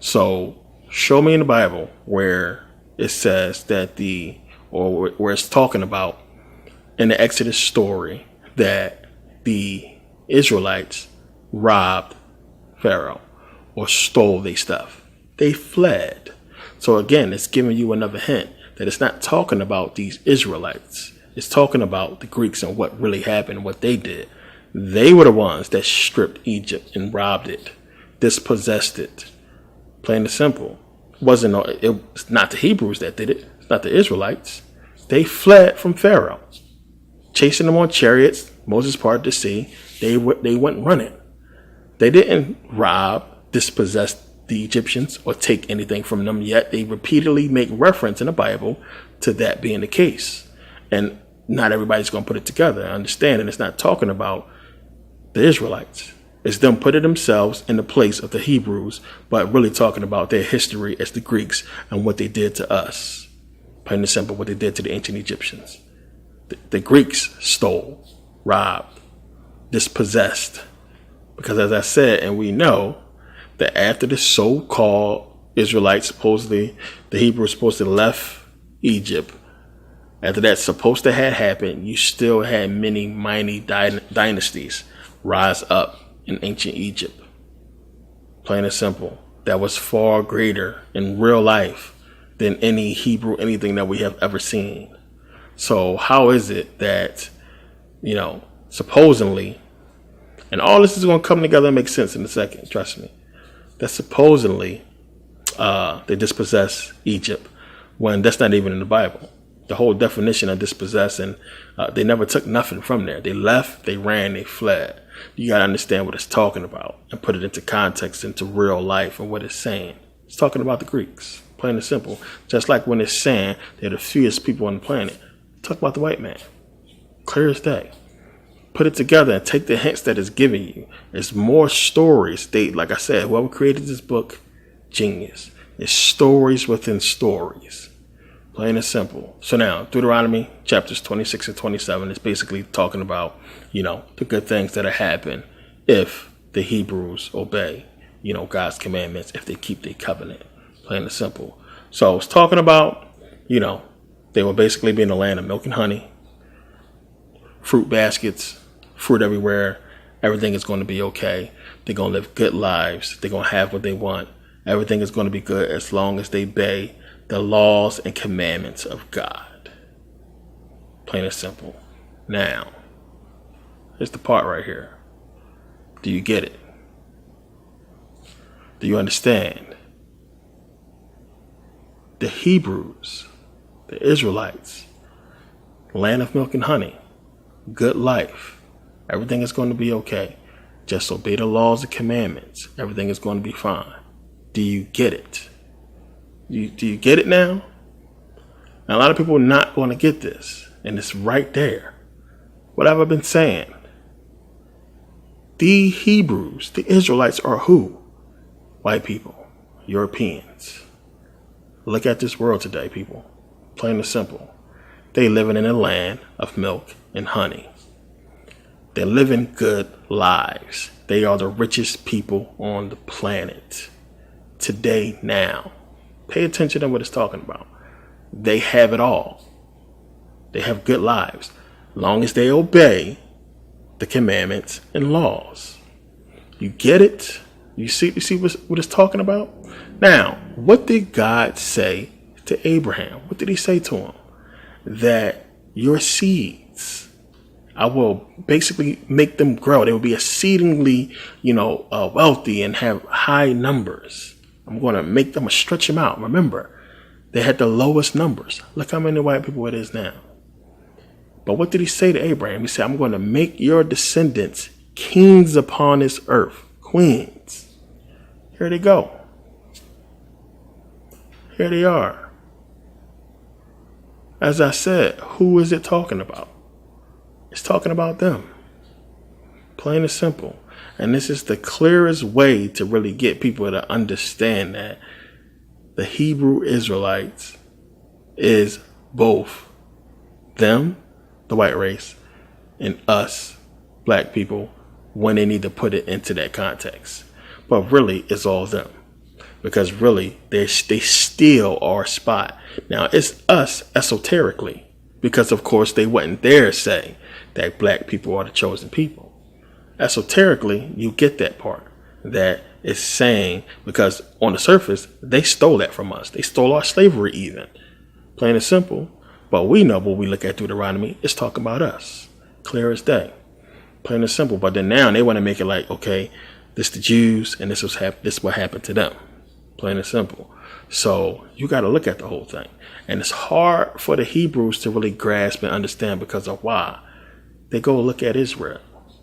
So show me in the Bible where it says that where it's talking about in the Exodus story that the Israelites robbed Pharaoh or stole their stuff. They fled. So again, it's giving you another hint that it's not talking about these Israelites. It's talking about the Greeks and what really happened, what they did. They were the ones that stripped Egypt and robbed it, dispossessed it. Plain and simple. It's not the Hebrews that did it. It's not the Israelites. They fled from Pharaoh, chasing them on chariots. Moses parted the sea. They went running. They didn't rob, dispossess the Egyptians or take anything from them, yet they repeatedly make reference in the Bible to that being the case. And not everybody's going to put it together. I understand, and it's not talking about the Israelites. It's them putting themselves in the place of the Hebrews, but really talking about their history as the Greeks and what they did to us. Plain and simple, what they did to the ancient Egyptians. The Greeks stole, robbed, dispossessed. Because as I said, and we know that after the so-called Israelites, supposedly, the Hebrews supposed to left Egypt, after that's supposed to have happened, you still had many mighty dynasties rise up in ancient Egypt. Plain and simple. That was far greater in real life than any Hebrew, anything that we have ever seen. So how is it that, supposedly, and all this is going to come together and make sense in a second, trust me, that supposedly they dispossess Egypt when that's not even in the Bible. The whole definition of dispossess, and they never took nothing from there. They left, they ran, they fled. You got to understand what it's talking about and put it into context, into real life and what it's saying. It's talking about the Greeks, plain and simple. Just like when it's saying they're the fewest people on the planet. Talk about the white man. Clear as day. Put it together and take the hints that it's giving you. There's more stories. Like I said, whoever created this book, genius. It's stories within stories. Plain and simple. So now, Deuteronomy chapters 26 and 27 is basically talking about, the good things that happen if the Hebrews obey, God's commandments if they keep their covenant. Plain and simple. So I was talking about, they will basically be in the land of milk and honey, fruit baskets, fruit everywhere. Everything is going to be okay. They're going to live good lives. They're going to have what they want. Everything is going to be good as long as they obey the laws and commandments of God. Plain and simple. Now, here's the part right here. Do you get it? Do you understand? The Hebrews, the Israelites, land of milk and honey, good life. Everything is going to be okay. Just obey the laws and commandments. Everything is going to be fine. Do you get it? Do you get it now? Now, a lot of people are not going to get this. And it's right there. What have I been saying? The Hebrews, the Israelites are who? White people, Europeans. Look at this world today, people. Plain and simple. They living in a land of milk and honey. They're living good lives. They are the richest people on the planet. Today, now. Pay attention to what it's talking about. They have it all. They have good lives. Long as they obey the commandments and laws. You get it? You see what it's talking about? Now, what did God say to Abraham? What did he say to him? That your seeds, I will basically make them grow. They will be exceedingly, wealthy and have high numbers. I'm going to make them, stretch them out. Remember, they had the lowest numbers. Look how many white people it is now. But what did he say to Abraham? He said, I'm going to make your descendants kings upon this earth, queens. Here they go. Here they are. As I said, who is it talking about? It's talking about them. Plain and simple. And this is the clearest way to really get people to understand that the Hebrew Israelites is both them, the white race, and us, black people, when they need to put it into that context. But really, it's all them. Because really, they still are a spot. Now, it's us esoterically. Because, of course, they wouldn't dare say that black people are the chosen people. Esoterically, you get that part. That is saying, because on the surface, they stole that from us. They stole our slavery even. Plain and simple. But we know when we look at Deuteronomy, it's talking about us. Clear as day. Plain and simple. But then now they want to make it like, okay, this the Jews and this what happened to them. Plain and simple. So you got to look at the whole thing. And it's hard for the Hebrews to really grasp and understand because of why. They go look at Israel.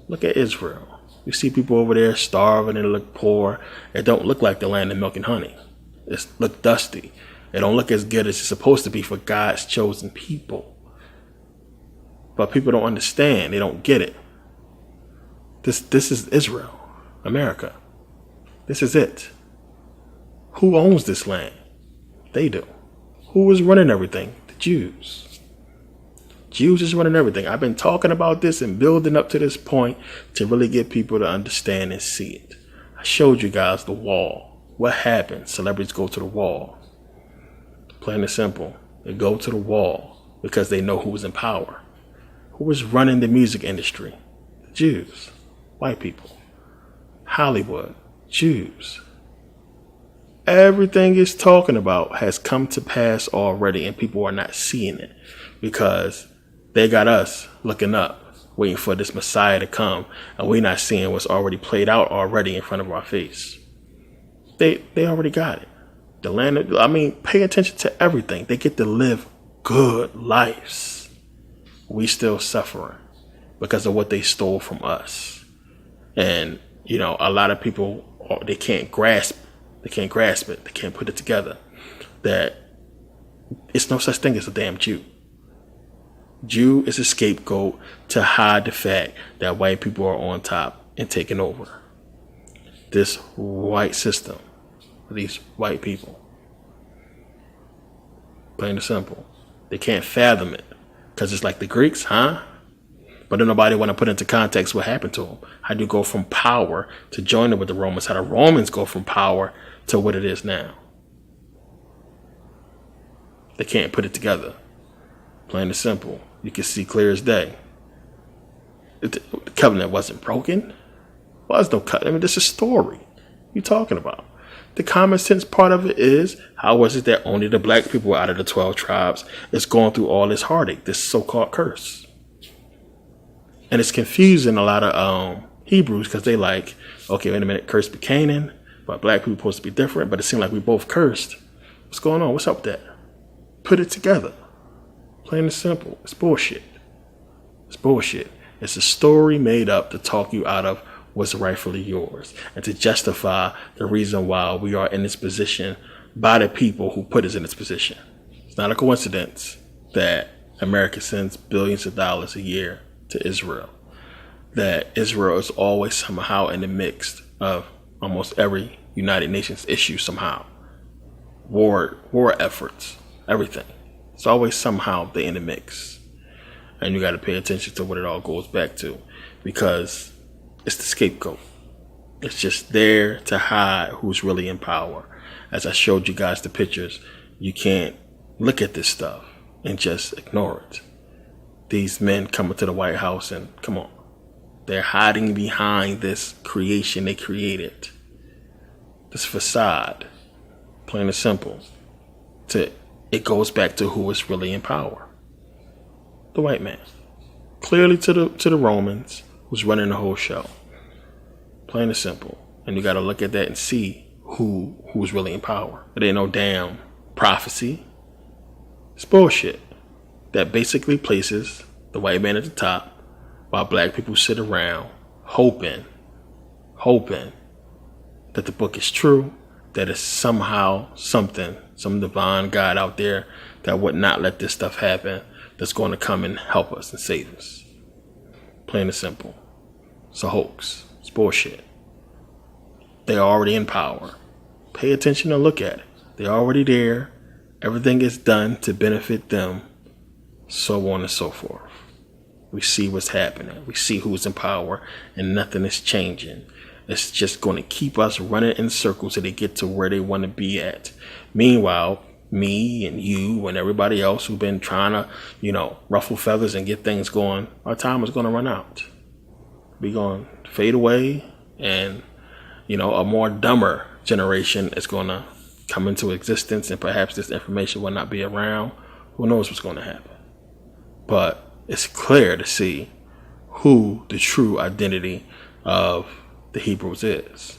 Look at Israel. You see people over there starving and look poor. It don't look like the land of milk and honey. It look dusty. It don't look as good as it's supposed to be for God's chosen people. But people don't understand. They don't get it. This is Israel, America. This is it. Who owns this land? They do. Who is running everything? The Jews. Jews is running everything. I've been talking about this and building up to this point to really get people to understand and see it. I showed you guys the wall. What happens? Celebrities go to the wall. Plain and simple. They go to the wall because they know who's in power. Who is running the music industry? The Jews. White people. Hollywood. Jews. Everything it's talking about has come to pass already and people are not seeing it because they got us looking up, waiting for this Messiah to come, and we're not seeing what's already played out already in front of our face. They already got it. The land, pay attention to everything. They get to live good lives. We still suffering because of what they stole from us. And, a lot of people, they can't grasp it. They can't put it together. That it's no such thing as a damn Jew. Jew is a scapegoat to hide the fact that white people are on top and taking over. This white system, these white people. Plain and simple. They can't fathom it. Because it's like the Greeks, huh? But then nobody want to put into context what happened to them. How do you go from power to joining with the Romans? How the Romans go from power to what it is now? They can't put it together. Plain and simple. You can see clear as day. The covenant wasn't broken. Well, there's no covenant. I mean, this is a story. What you talking about? The common sense part of it is, how was it that only the black people out of the 12 tribes is going through all this heartache, this so-called curse? And it's confusing a lot of Hebrews, because they like, okay, wait a minute, cursed be Canaan, but black people supposed to be different, but it seemed like we both cursed. What's going on? What's up with that? Put it together. Plain and simple. It's bullshit. It's bullshit. It's a story made up to talk you out of what's rightfully yours and to justify the reason why we are in this position by the people who put us in this position. It's not a coincidence that America sends billions of dollars a year to Israel, that Israel is always somehow in the mix of almost every United Nations issue somehow. War efforts, everything. It's always somehow they in the mix. And you got to pay attention to what it all goes back to, because it's the scapegoat. It's just there to hide who's really in power. As I showed you guys the pictures, you can't look at this stuff and just ignore it. These men coming to the White House and come on, they're hiding behind this creation they created. This facade, plain and simple. It goes back to who is really in power. The white man. Clearly to the Romans, who's running the whole show. Plain and simple. And you got to look at that and see who's really in power. It ain't no damn prophecy. It's bullshit. That basically places the white man at the top while black people sit around hoping that the book is true, that it's somehow something, some divine God out there that would not let this stuff happen, that's going to come and help us and save us. Plain and simple. It's a hoax. It's bullshit. They're already in power. Pay attention and look at it. They're already there. Everything is done to benefit them, so on and so forth. We see what's happening. We see who's in power, and nothing is changing. It's just going to keep us running in circles till they get to where they want to be at. Meanwhile, me and you and everybody else who've been trying to, ruffle feathers and get things going, our time is going to run out. We're going to fade away, and, a more dumber generation is going to come into existence, and perhaps this information will not be around. Who knows what's going to happen? But it's clear to see who the true identity of the Hebrews is.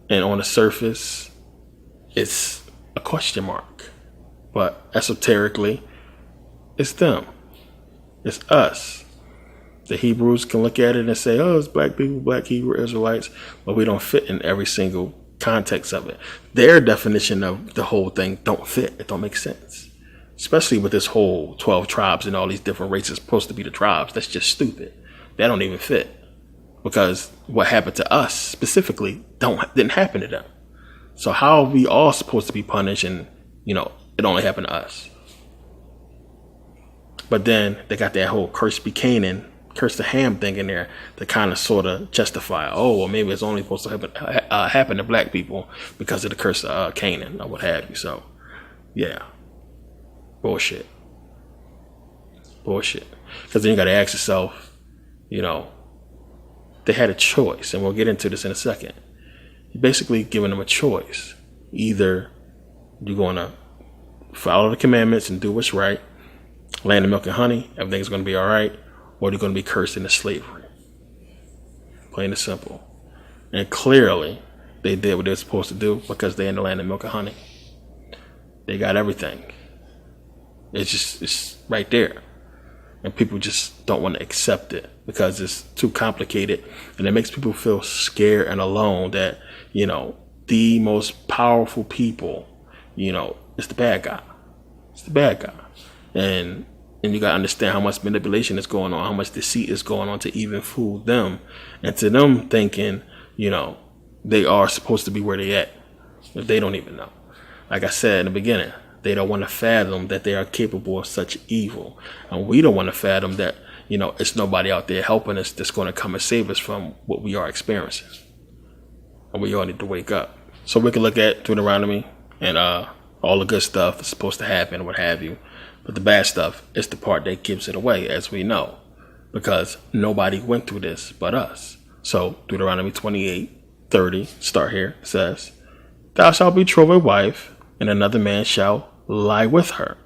And on the surface, it's a question mark. But esoterically, it's them. It's us. The Hebrews can look at it and say, oh, it's black people, black Hebrew Israelites, but we don't fit in every single context of it. Their definition of the whole thing don't fit. It don't make sense. Especially with this whole 12 tribes and all these different races supposed to be the tribes. That's just stupid. That don't even fit. Because what happened to us specifically didn't happen to them. So how are we all supposed to be punished and, it only happened to us? But then they got that whole curse be Canaan, curse the Ham thing in there to kind of sort of justify, maybe it's only supposed to happen to black people because of the curse of Canaan or what have you. So, yeah. Bullshit. Because then you got to ask yourself, they had a choice, and we'll get into this in a second. You're basically giving them a choice. Either you're going to follow the commandments and do what's right, land of milk and honey, everything's going to be all right, or you're going to be cursed into slavery. Plain and simple. And clearly, they did what they're supposed to do because they're in the land of milk and honey. They got everything. It's right there. And people just don't want to accept it because it's too complicated. And it makes people feel scared and alone that, the most powerful people, it's the bad guy. It's the bad guy. And you got to understand how much manipulation is going on, how much deceit is going on to even fool them. And to them thinking, they are supposed to be where they at. If they don't even know. Like I said in the beginning, they don't want to fathom that they are capable of such evil. And we don't want to fathom that, it's nobody out there helping us that's going to come and save us from what we are experiencing. And we all need to wake up. So we can look at Deuteronomy and all the good stuff that's supposed to happen, what have you. But the bad stuff is the part that gives it away, as we know, because nobody went through this but us. So Deuteronomy 28:30, start here, says, "Thou shalt betroth a wife, and another man shall lie with her.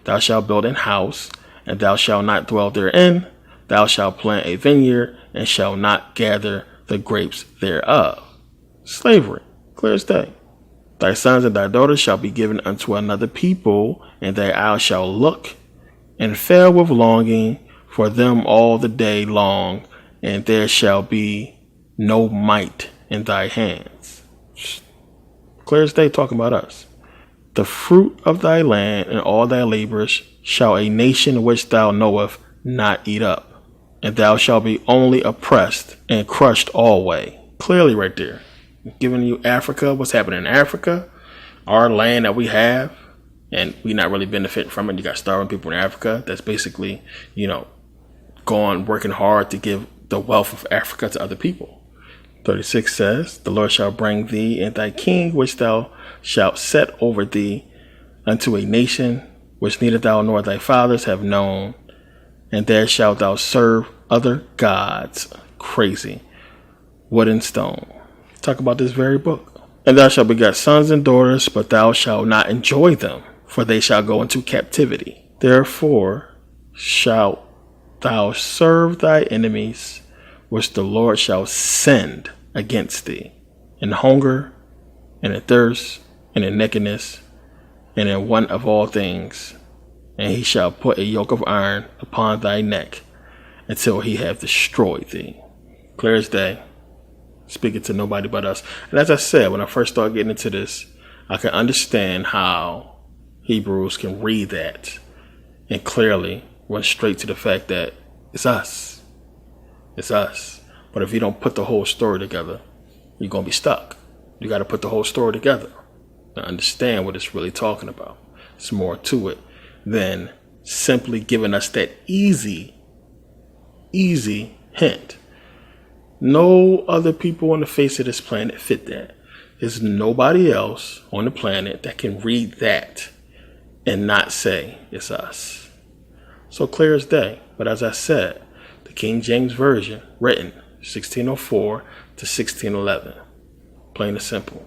Thou shalt build an house, and thou shalt not dwell therein. Thou shalt plant a vineyard, and shalt not gather the grapes thereof." Slavery, clear as day. "Thy sons and thy daughters shall be given unto another people, and thy eyes shall look and fail with longing for them all the day long, and there shall be no might in thy hands." Clear as day, talking about us. "The fruit of thy land and all thy labors shall a nation which thou knowest not eat up, and thou shalt be only oppressed and crushed alway." Clearly right there. Giving you Africa, what's happening in Africa, our land that we have, and we not really benefiting from it. You got starving people in Africa that's basically, working hard to give the wealth of Africa to other people. 36 says, "The Lord shall bring thee and thy king, which thou shalt set over thee, unto a nation which neither thou nor thy fathers have known, and there shalt thou serve other gods." Crazy. Wood and stone. Talk about this very book. "And thou shalt beget sons and daughters, but thou shalt not enjoy them, for they shall go into captivity. Therefore shalt thou serve thy enemies, which the Lord shall send against thee, in hunger, and in thirst, and in nakedness, and in want of all things. And he shall put a yoke of iron upon thy neck, until he have destroyed thee." Clear as day. Speaking to nobody but us. And as I said, when I first started getting into this, I can understand how Hebrews can read that and clearly run straight to the fact that it's us. It's us. But if you don't put the whole story together, you're going to be stuck. You got to put the whole story together to understand what it's really talking about. It's more to it than simply giving us that easy hint. No other people on the face of this planet fit that. There's nobody else on the planet that can read that and not say it's us. So clear as day. But as I said, the King James Version, written 1604 to 1611. Plain and simple.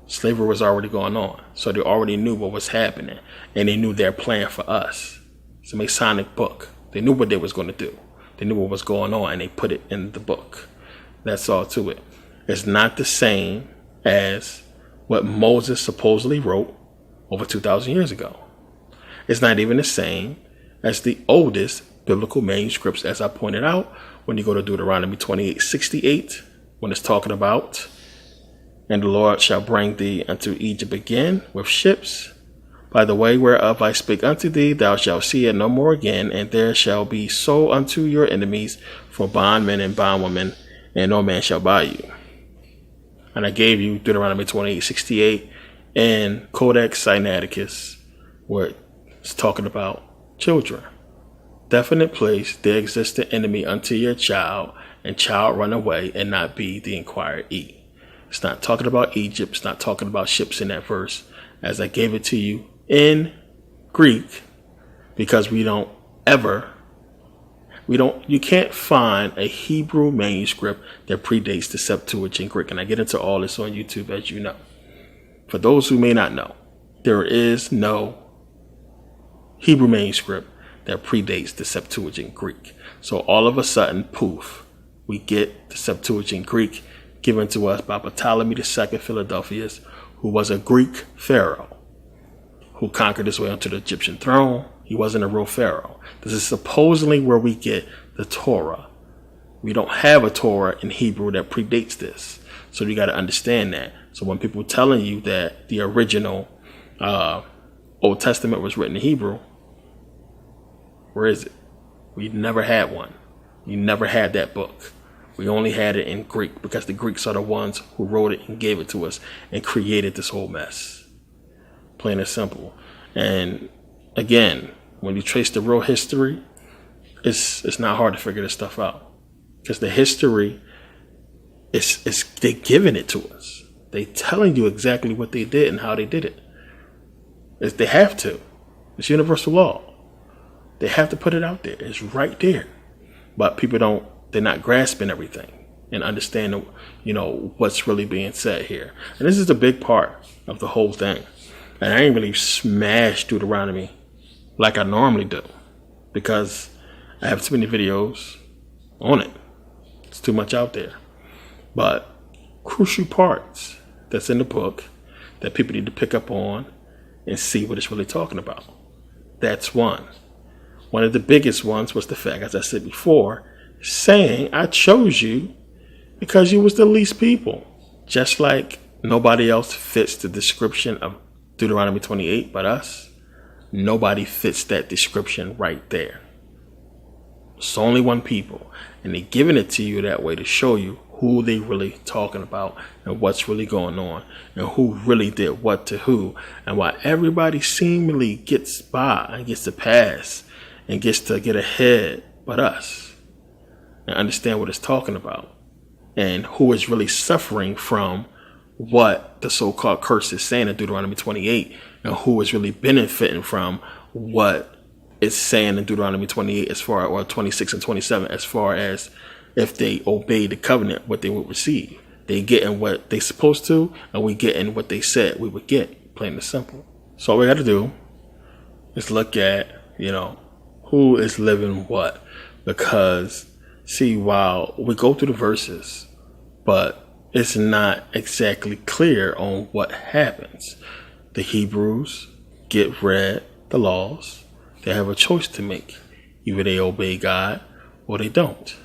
Slavery was already going on. So they already knew what was happening. And they knew their plan for us. It's a Masonic book. They knew what they was going to do. They knew what was going on, and they put it in the book. That's all to it. It's not the same as what Moses supposedly wrote over 2,000 years ago. It's not even the same as the oldest biblical manuscripts, as I pointed out, when you go to Deuteronomy 28:68, when it's talking about, "And the Lord shall bring thee unto Egypt again with ships. By the way whereof I speak unto thee, thou shalt see it no more again, and there shall be so unto your enemies for bondmen and bondwomen, and no man shall buy you." And I gave you Deuteronomy 28:68 and Codex Sinaiticus, where it's talking about children. "Definite place, there exists an enemy unto your child, and child run away and not be the inquired eat." It's not talking about Egypt. It's not talking about ships in that verse, as I gave it to you in Greek, because you can't find a Hebrew manuscript that predates the Septuagint Greek. And I get into all this on YouTube, as you know. For those who may not know, there is no Hebrew manuscript that predates the Septuagint Greek. So all of a sudden, poof, we get the Septuagint Greek given to us by Ptolemy II Philadelphus, who was a Greek pharaoh who conquered his way onto the Egyptian throne. He wasn't a real pharaoh. This is supposedly where we get the Torah. We don't have a Torah in Hebrew that predates this. So you got to understand that. So when people telling you that the original Old Testament was written in Hebrew, where is it? We never had one. We never had that book. We only had it in Greek, because the Greeks are the ones who wrote it and gave it to us and created this whole mess. Plain and simple. And again, when you trace the real history, it's not hard to figure this stuff out, because the history is they giving it to us. They telling you exactly what they did and how they did it. They have to. It's universal law. They have to put it out there. It's right there. But people they're not grasping everything and understanding, what's really being said here. And this is a big part of the whole thing. And I ain't really smashed Deuteronomy like I normally do, because I have too many videos on it. It's too much out there. But crucial parts that's in the book that people need to pick up on and see what it's really talking about. That's one. One of the biggest ones was the fact, as I said before, saying, I chose you because you was the least people. Just like nobody else fits the description of Deuteronomy 28 but us. Nobody fits that description right there. It's only one people. And they're giving it to you that way to show you who they really talking about and what's really going on and who really did what to who, and why everybody seemingly gets by and gets to pass and gets to get ahead but us, and understand what it's talking about and who is really suffering from what the so-called curse is saying in Deuteronomy 28, and who is really benefiting from what it's saying in Deuteronomy 28 or 26 and 27, as far as if they obey the covenant, what they would receive. They getting what they supposed to, and we getting what they said we would get, plain and simple. So all we got to do is look at, who is living what. Because, see, while we go through the verses, but it's not exactly clear on what happens. The Hebrews get read the laws. They have a choice to make. Either they obey God or they don't.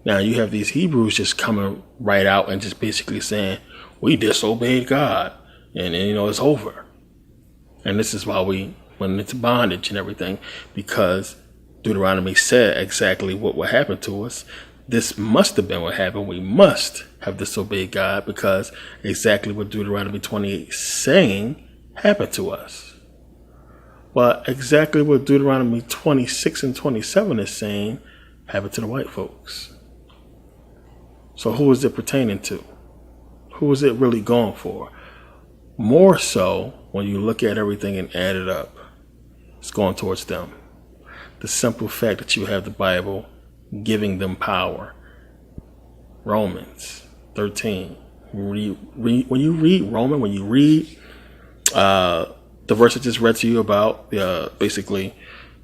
Now you have these Hebrews just coming right out and just basically saying, we disobeyed God and it's over. And this is why we went into bondage and everything, because Deuteronomy said exactly what would happen to us. This must have been what happened. We must have disobeyed God, because exactly what Deuteronomy 28 is saying happened to us. But exactly what Deuteronomy 26 and 27 is saying happened to the white folks. So who is it pertaining to? Who is it really going for? More so, when you look at everything and add it up, it's going towards them. The simple fact that you have the Bible giving them power. Romans 13. When you read Romans, when you read the verse I just read to you about basically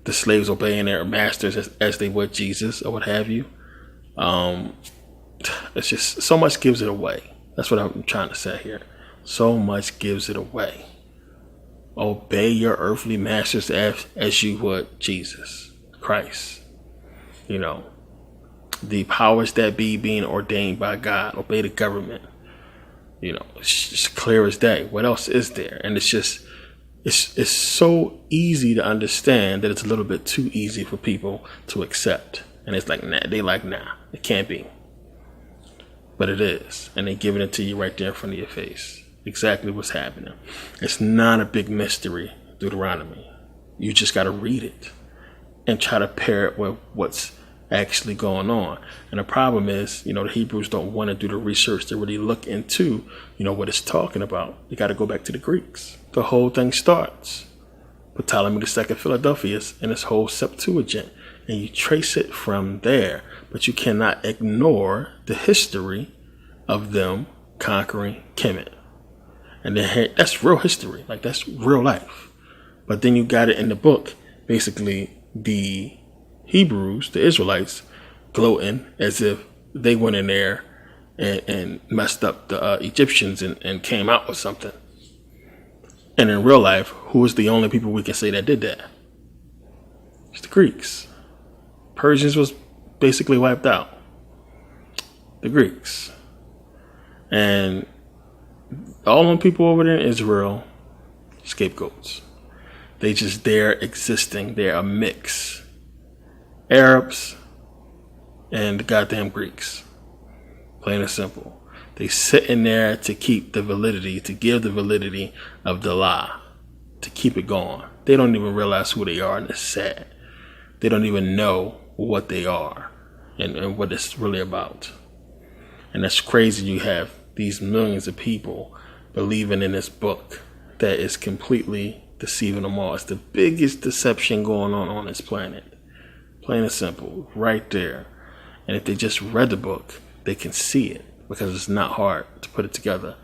the slaves obeying their masters as they would Jesus or what have you, it's just so much gives it away. That's what I'm trying to say here. So much gives it away. Obey your earthly masters as you would Jesus Christ. The powers that be being ordained by God. Obey the government. It's just clear as day. What else is there? And it's so easy to understand that it's a little bit too easy for people to accept. And it's like, nah, it can't be. But it is. And they're giving it to you right there in front of your face. Exactly what's happening. It's not a big mystery, Deuteronomy. You just got to read it and try to pair it with what's actually going on. And the problem is, the Hebrews don't want to do the research to really look into, what it's talking about. You got to go back to the Greeks. The whole thing starts with Ptolemy II Philadelphus and his whole Septuagint. And you trace it from there. But you cannot ignore the history of them conquering Kemet. And then that's real history. Like, that's real life. But then you got it in the book, basically the Hebrews, the Israelites, gloating as if they went in there and messed up the Egyptians and came out with something. And in real life, who is the only people we can say that did that? It's the Greeks. Persians was basically wiped out. The Greeks. And all them people over there in Israel, scapegoats. They just there existing. They're a mix. Arabs and the goddamn Greeks. Plain and simple. They sit in there to keep the validity, to give the validity of the lie, to keep it going. They don't even realize who they are, and it's sad. They don't even know what they are and what it's really about. And that's crazy. You have these millions of people believing in this book that is completely deceiving them all. It's the biggest deception going on this planet. Plain and simple, right there. And if they just read the book, they can see it, because it's not hard to put it together.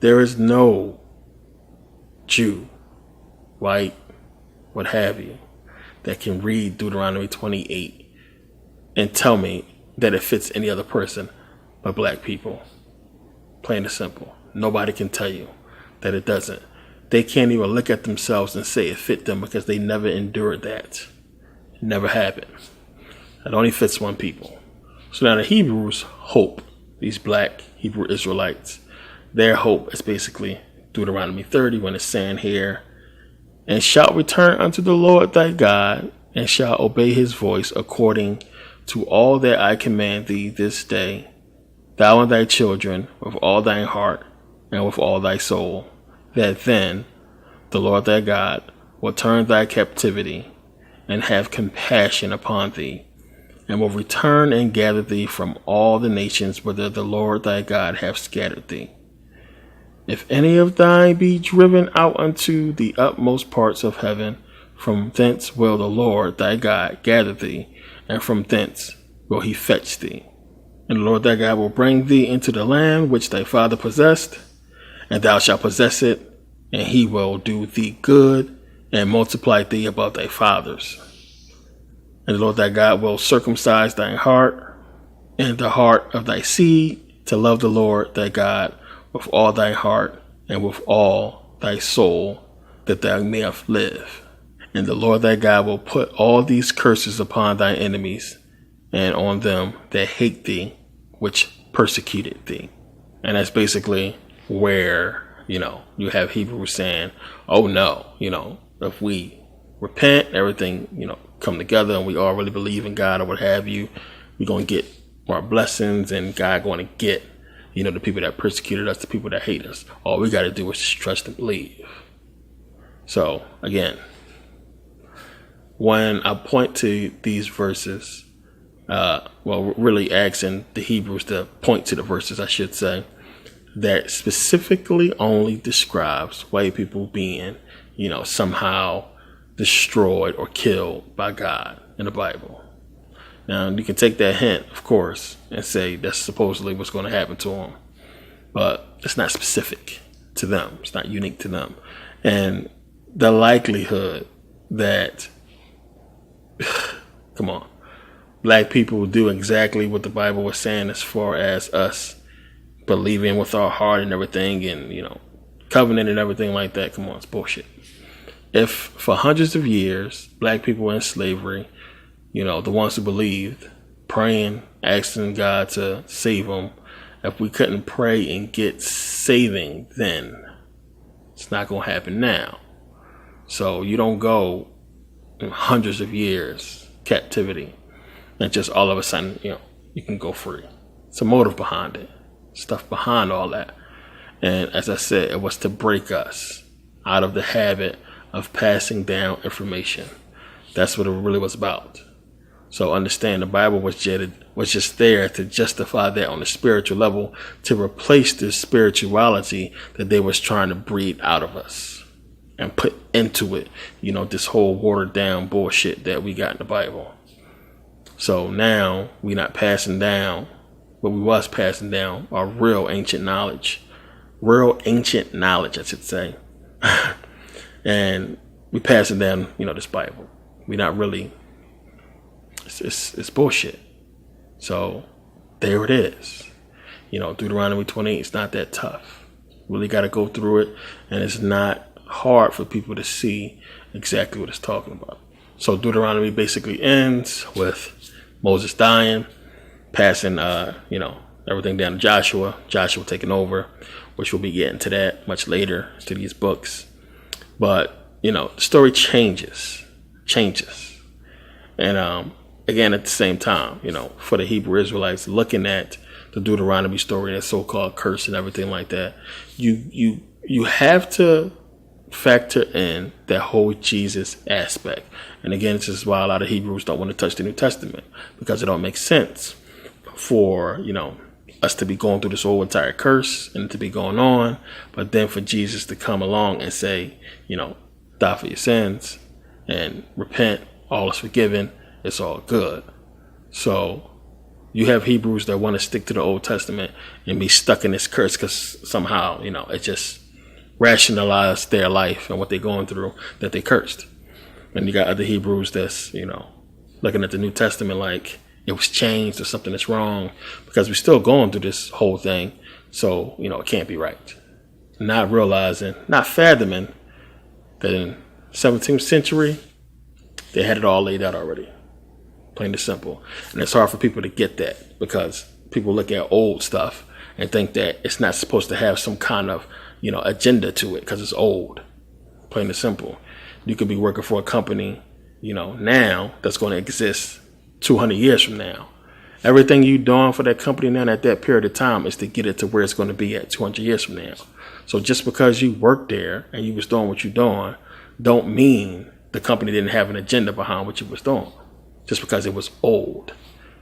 There is no Jew, white, what have you, that can read Deuteronomy 28 and tell me that it fits any other person but black people. Plain and simple. Nobody can tell you that it doesn't. They can't even look at themselves and say it fit them, because they never endured that. It never happened. It only fits one people. So now the Hebrews' hope, these black Hebrew Israelites, their hope is basically Deuteronomy 30, when it's saying here, and shalt return unto the Lord thy God, and shalt obey his voice according to all that I command thee this day, thou and thy children, with all thine heart and with all thy soul, that then the Lord thy God will turn thy captivity and have compassion upon thee, and will return and gather thee from all the nations whither the Lord thy God hath scattered thee. If any of thine be driven out unto the utmost parts of heaven, from thence will the Lord thy God gather thee, and from thence will he fetch thee. And the Lord thy God will bring thee into the land which thy father possessed, and thou shalt possess it, and he will do thee good, and multiply thee above thy fathers. And the Lord thy God will circumcise thine heart, and the heart of thy seed, to love the Lord thy God with all thy heart, and with all thy soul, that thou mayest live. And the Lord thy God will put all these curses upon thy enemies, and on them that hate thee, which persecuted thee. And that's basically where, you have Hebrews saying, oh no, if we repent, everything, come together, and we all really believe in God or what have you, we're going to get our blessings, and God going to get, the people that persecuted us, the people that hate us. All we got to do is just trust and believe. So again, when I point to these verses, really asking the Hebrews to point to the verses, I should say, that specifically only describes white people being, somehow destroyed or killed by God in the Bible. Now, you can take that hint, of course, and say that's supposedly what's going to happen to them. But it's not specific to them. It's not unique to them. And the likelihood that, come on, black people do exactly what the Bible was saying as far as us believing with our heart and everything, and, covenant and everything like that, come on, it's bullshit. If for hundreds of years, black people were in slavery, the ones who believed, praying, asking God to save them, if we couldn't pray and get saving then, it's not going to happen now. So you don't go hundreds of years captivity and just all of a sudden, you can go free. It's a motive behind it, stuff behind all that. And as I said, it was to break us out of the habit of passing down information. That's what it really was about. So understand, the Bible was just there to justify that on the spiritual level, to replace the spirituality that they was trying to breed out of us and put into it, this whole watered down bullshit that we got in the Bible. So now we're not passing down what we was passing down, our real ancient knowledge, I should say. And we passing down, this Bible. We're not really, it's bullshit. So there it is. Deuteronomy 28, it's not that tough. Really got to go through it, and it's not hard for people to see exactly what it's talking about. So Deuteronomy basically ends with Moses dying, passing, everything down to Joshua taking over, which we'll be getting to that much later to these books. But, the story changes. And, again, at the same time, for the Hebrew Israelites looking at the Deuteronomy story, that so-called curse and everything like that, you have to factor in that whole Jesus aspect. And again, this is why a lot of Hebrews don't want to touch the New Testament, because it don't make sense for, us to be going through this whole entire curse and to be going on, but then for Jesus to come along and say, die for your sins and repent, all is forgiven, it's all good. So you have Hebrews that want to stick to the Old Testament and be stuck in this curse because somehow, it just rationalized their life and what they're going through, that they cursed. And you got other Hebrews that's, looking at the New Testament like it was changed or something that's wrong, because we're still going through this whole thing. So, it can't be right. Not realizing, not fathoming that in 17th century, they had it all laid out already. Plain and simple. And it's hard for people to get that, because people look at old stuff and think that it's not supposed to have some kind of, agenda to it because it's old. Plain and simple. You could be working for a company, now that's going to exist 200 years from now. Everything you doing for that company now at that period of time is to get it to where it's going to be at 200 years from now. So just because you worked there and you was doing what you're doing, don't mean the company didn't have an agenda behind what you was doing. Just because it was old.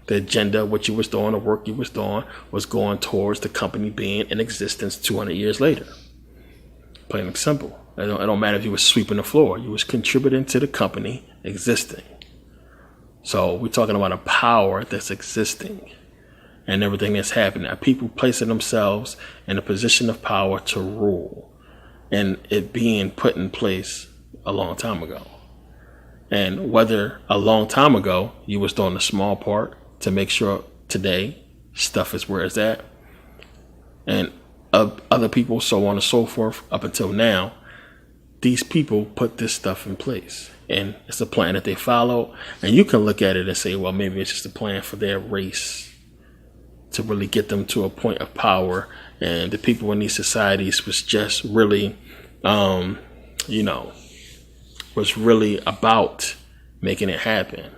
The agenda, what you was doing, the work you was doing, was going towards the company being in existence 200 years later. Plain and simple. It don't matter if you was sweeping the floor. You was contributing to the company existing. So we're talking about a power that's existing and everything that's happening. People placing themselves in a position of power to rule, and it being put in place a long time ago. And whether a long time ago you was doing a small part to make sure today stuff is where it's at, and other people, so on and so forth, up until now, these people put this stuff in place. And it's a plan that they follow. And you can look at it and say, well, maybe it's just a plan for their race to really get them to a point of power. And the people in these societies was just really, was really about making it happen.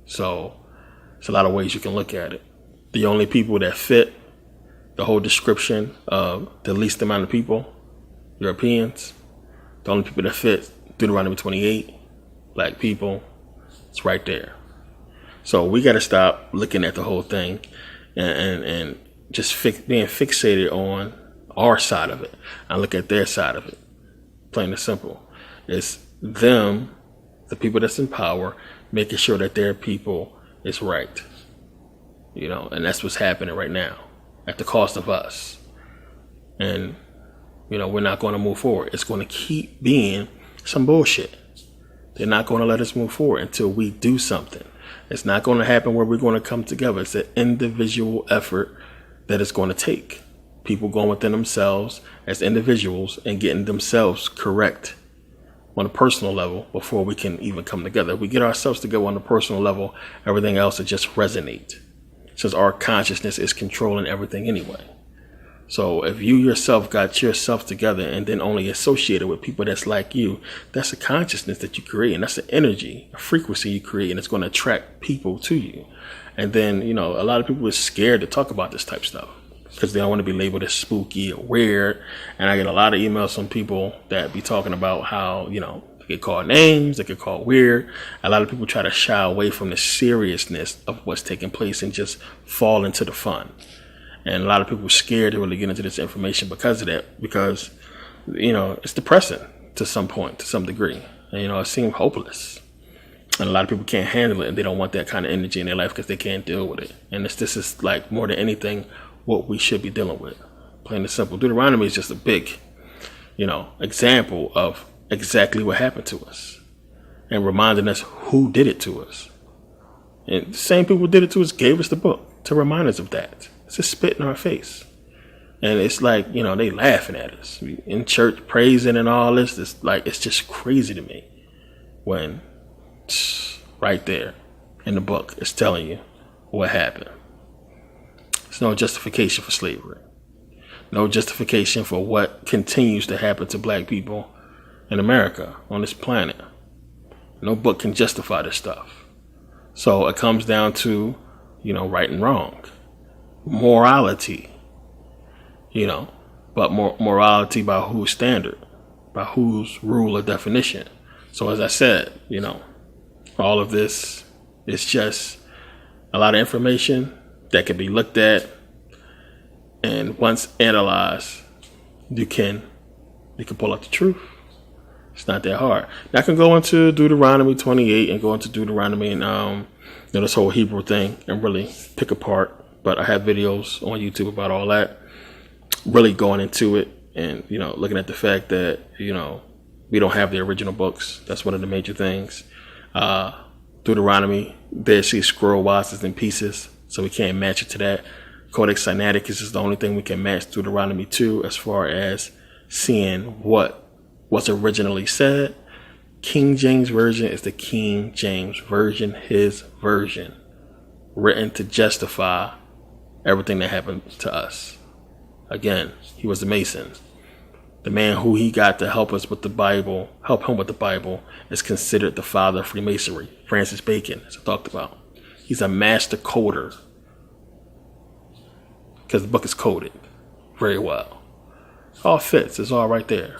So it's a lot of ways you can look at it. The only people that fit the whole description of the least amount of people, Europeans, the only people that fit Deuteronomy 28, black people, it's right there. So we got to stop looking at the whole thing and just being fixated on our side of it and look at their side of it. Plain and simple. It's them, the people that's in power, making sure that their people is right. And that's what's happening right now at the cost of us. And, we're not going to move forward. It's going to keep being some bullshit. They're not going to let us move forward until we do something. It's not going to happen where we're going to come together. It's an individual effort that it's going to take. People going within themselves as individuals and getting themselves correct on a personal level before we can even come together. If we get ourselves together on a personal level, everything else will just resonate, since our consciousness is controlling everything anyway. So if you yourself got yourself together and then only associated with people that's like you, that's a consciousness that you create, and that's an energy, a frequency you create, and it's going to attract people to you. And then, a lot of people are scared to talk about this type of stuff because they don't want to be labeled as spooky or weird. And I get a lot of emails from people that be talking about how, they get called names, they get called weird. A lot of people try to shy away from the seriousness of what's taking place and just fall into the fun. And a lot of people are scared to really get into this information because of that, because, it's depressing to some point, to some degree. And, it seems hopeless. And a lot of people can't handle it, and they don't want that kind of energy in their life because they can't deal with it. And this is like more than anything what we should be dealing with. Plain and simple. Deuteronomy is just a big, example of exactly what happened to us and reminding us who did it to us. And the same people who did it to us gave us the book to remind us of that. It's just spit in our face. And it's like, they laughing at us. We in church praising and all this. It's just crazy to me when right there in the book it's telling you what happened. There's no justification for slavery. No justification for what continues to happen to black people in America, on this planet. No book can justify this stuff. So it comes down to, right and wrong. Morality, but morality by whose standard? by whose rule or definition. So as I said, all of this is just a lot of information that can be looked at, and once analyzed, you can pull out the truth. It's not that hard. Now I can go into Deuteronomy 28 and go into Deuteronomy and this whole Hebrew thing and really pick apart. But I have videos on YouTube about all that, really going into it and looking at the fact that we don't have the original books. That's one of the major things. Deuteronomy, Dead Sea Scroll wise is in pieces, so we can't match it to that. Codex Sinaiticus is the only thing we can match Deuteronomy to as far as seeing what was originally said. King James Version is the King James Version, his version, written to justify everything that happened to us. Again, he was a Mason. The man who he got to help him with the Bible, is considered the father of Freemasonry, Francis Bacon, as I talked about. He's a master coder because the book is coded very well. It all fits. It's all right there.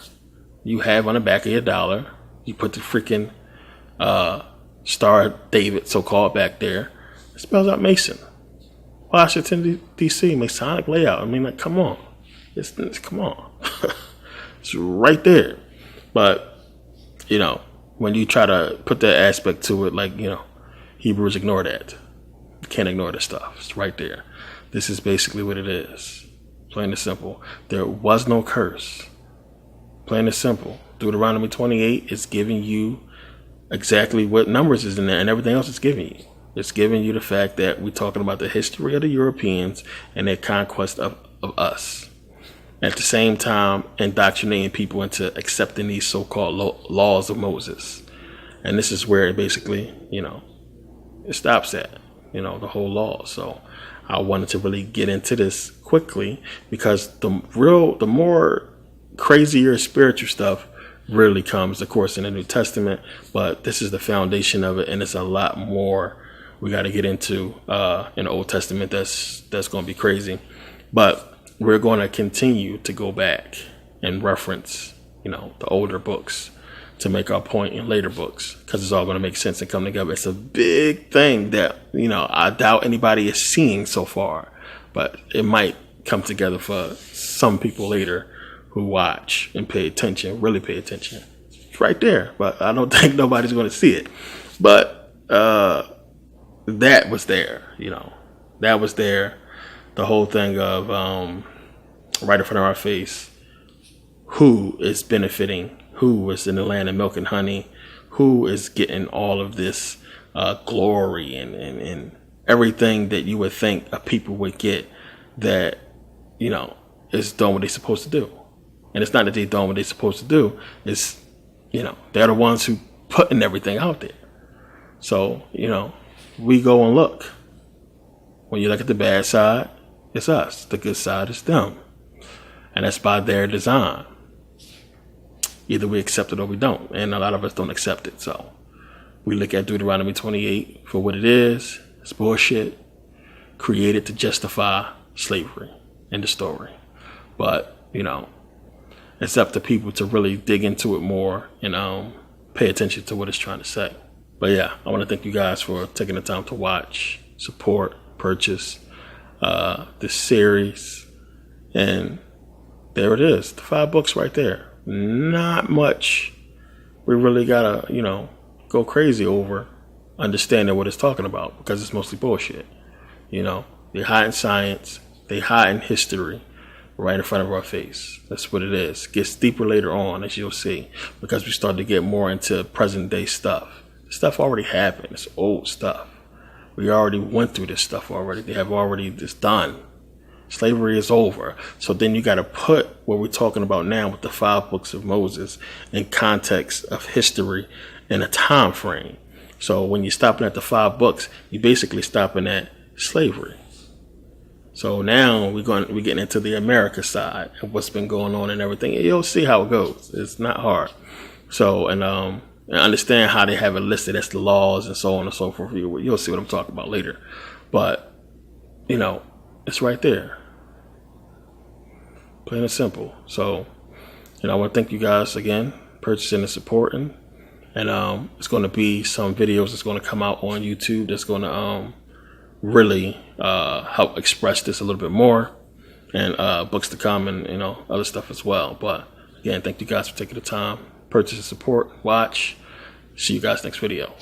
You have on the back of your dollar, you put the freaking Star David, so-called, back there. It spells out Mason. Washington, D.C., Masonic layout. I mean, like, come on. Come on. It's right there. But, when you try to put that aspect to it, like, Hebrews ignore that. You can't ignore this stuff. It's right there. This is basically what it is. Plain and simple. There was no curse. Plain and simple. Deuteronomy 28 is giving you exactly what numbers is in there, and everything else is giving you. It's giving you the fact that we're talking about the history of the Europeans and their conquest of us. At the same time, indoctrinating people into accepting these so-called laws of Moses. And this is where it basically, it stops at, the whole law. So I wanted to really get into this quickly because the more crazier spiritual stuff really comes, of course, in the New Testament. But this is the foundation of it, and it's a lot more we got to get into in the Old Testament. That's going to be crazy. But we're going to continue to go back and reference, the older books to make our point in later books, because it's all going to make sense and come together. It's a big thing that, I doubt anybody is seeing so far, but it might come together for some people later who watch and pay attention, really pay attention. It's right there, but I don't think nobody's going to see it. But that was there, that was there. The whole thing of right in front of our face, who is benefiting, who is in the land of milk and honey, who is getting all of this glory and everything that you would think a people would get that, is doing what they're supposed to do. And it's not that they're doing what they're supposed to do. It's, they're the ones who putting everything out there. So, we go and look. When you look at the bad side, it's us. The good side is them. And that's by their design. Either we accept it or we don't. And a lot of us don't accept it. So we look at Deuteronomy 28 for what it is. It's bullshit. Created to justify slavery in the story. But, it's up to people to really dig into it more and pay attention to what it's trying to say. But yeah, I want to thank you guys for taking the time to watch, support, purchase this series. And there it is, the 5 books right there. Not much we really gotta go crazy over understanding what it's talking about, because it's mostly bullshit. They hide in science, they hide in history right in front of our face. That's what it is. It gets deeper later on, as you'll see, because we start to get more into present day stuff. Stuff already happened. It's old stuff. We already went through this stuff already. They have already just done. Slavery is over. So then you got to put what we're talking about now with the 5 books of Moses in context of history and a time frame. So when you're stopping at the 5 books, you're basically stopping at slavery. So now we're getting into the America side of what's been going on and everything. And you'll see how it goes. It's not hard. So and understand how they have it listed as the laws and so on and so forth. You'll see what I'm talking about later. But it's right there. Plain and simple. So I want to thank you guys again, purchasing and supporting. And it's going to be some videos that's going to come out on YouTube that's going to really help express this a little bit more, and books to come, and other stuff as well. But again, thank you guys for taking the time, purchase and support, watch. See you guys next video.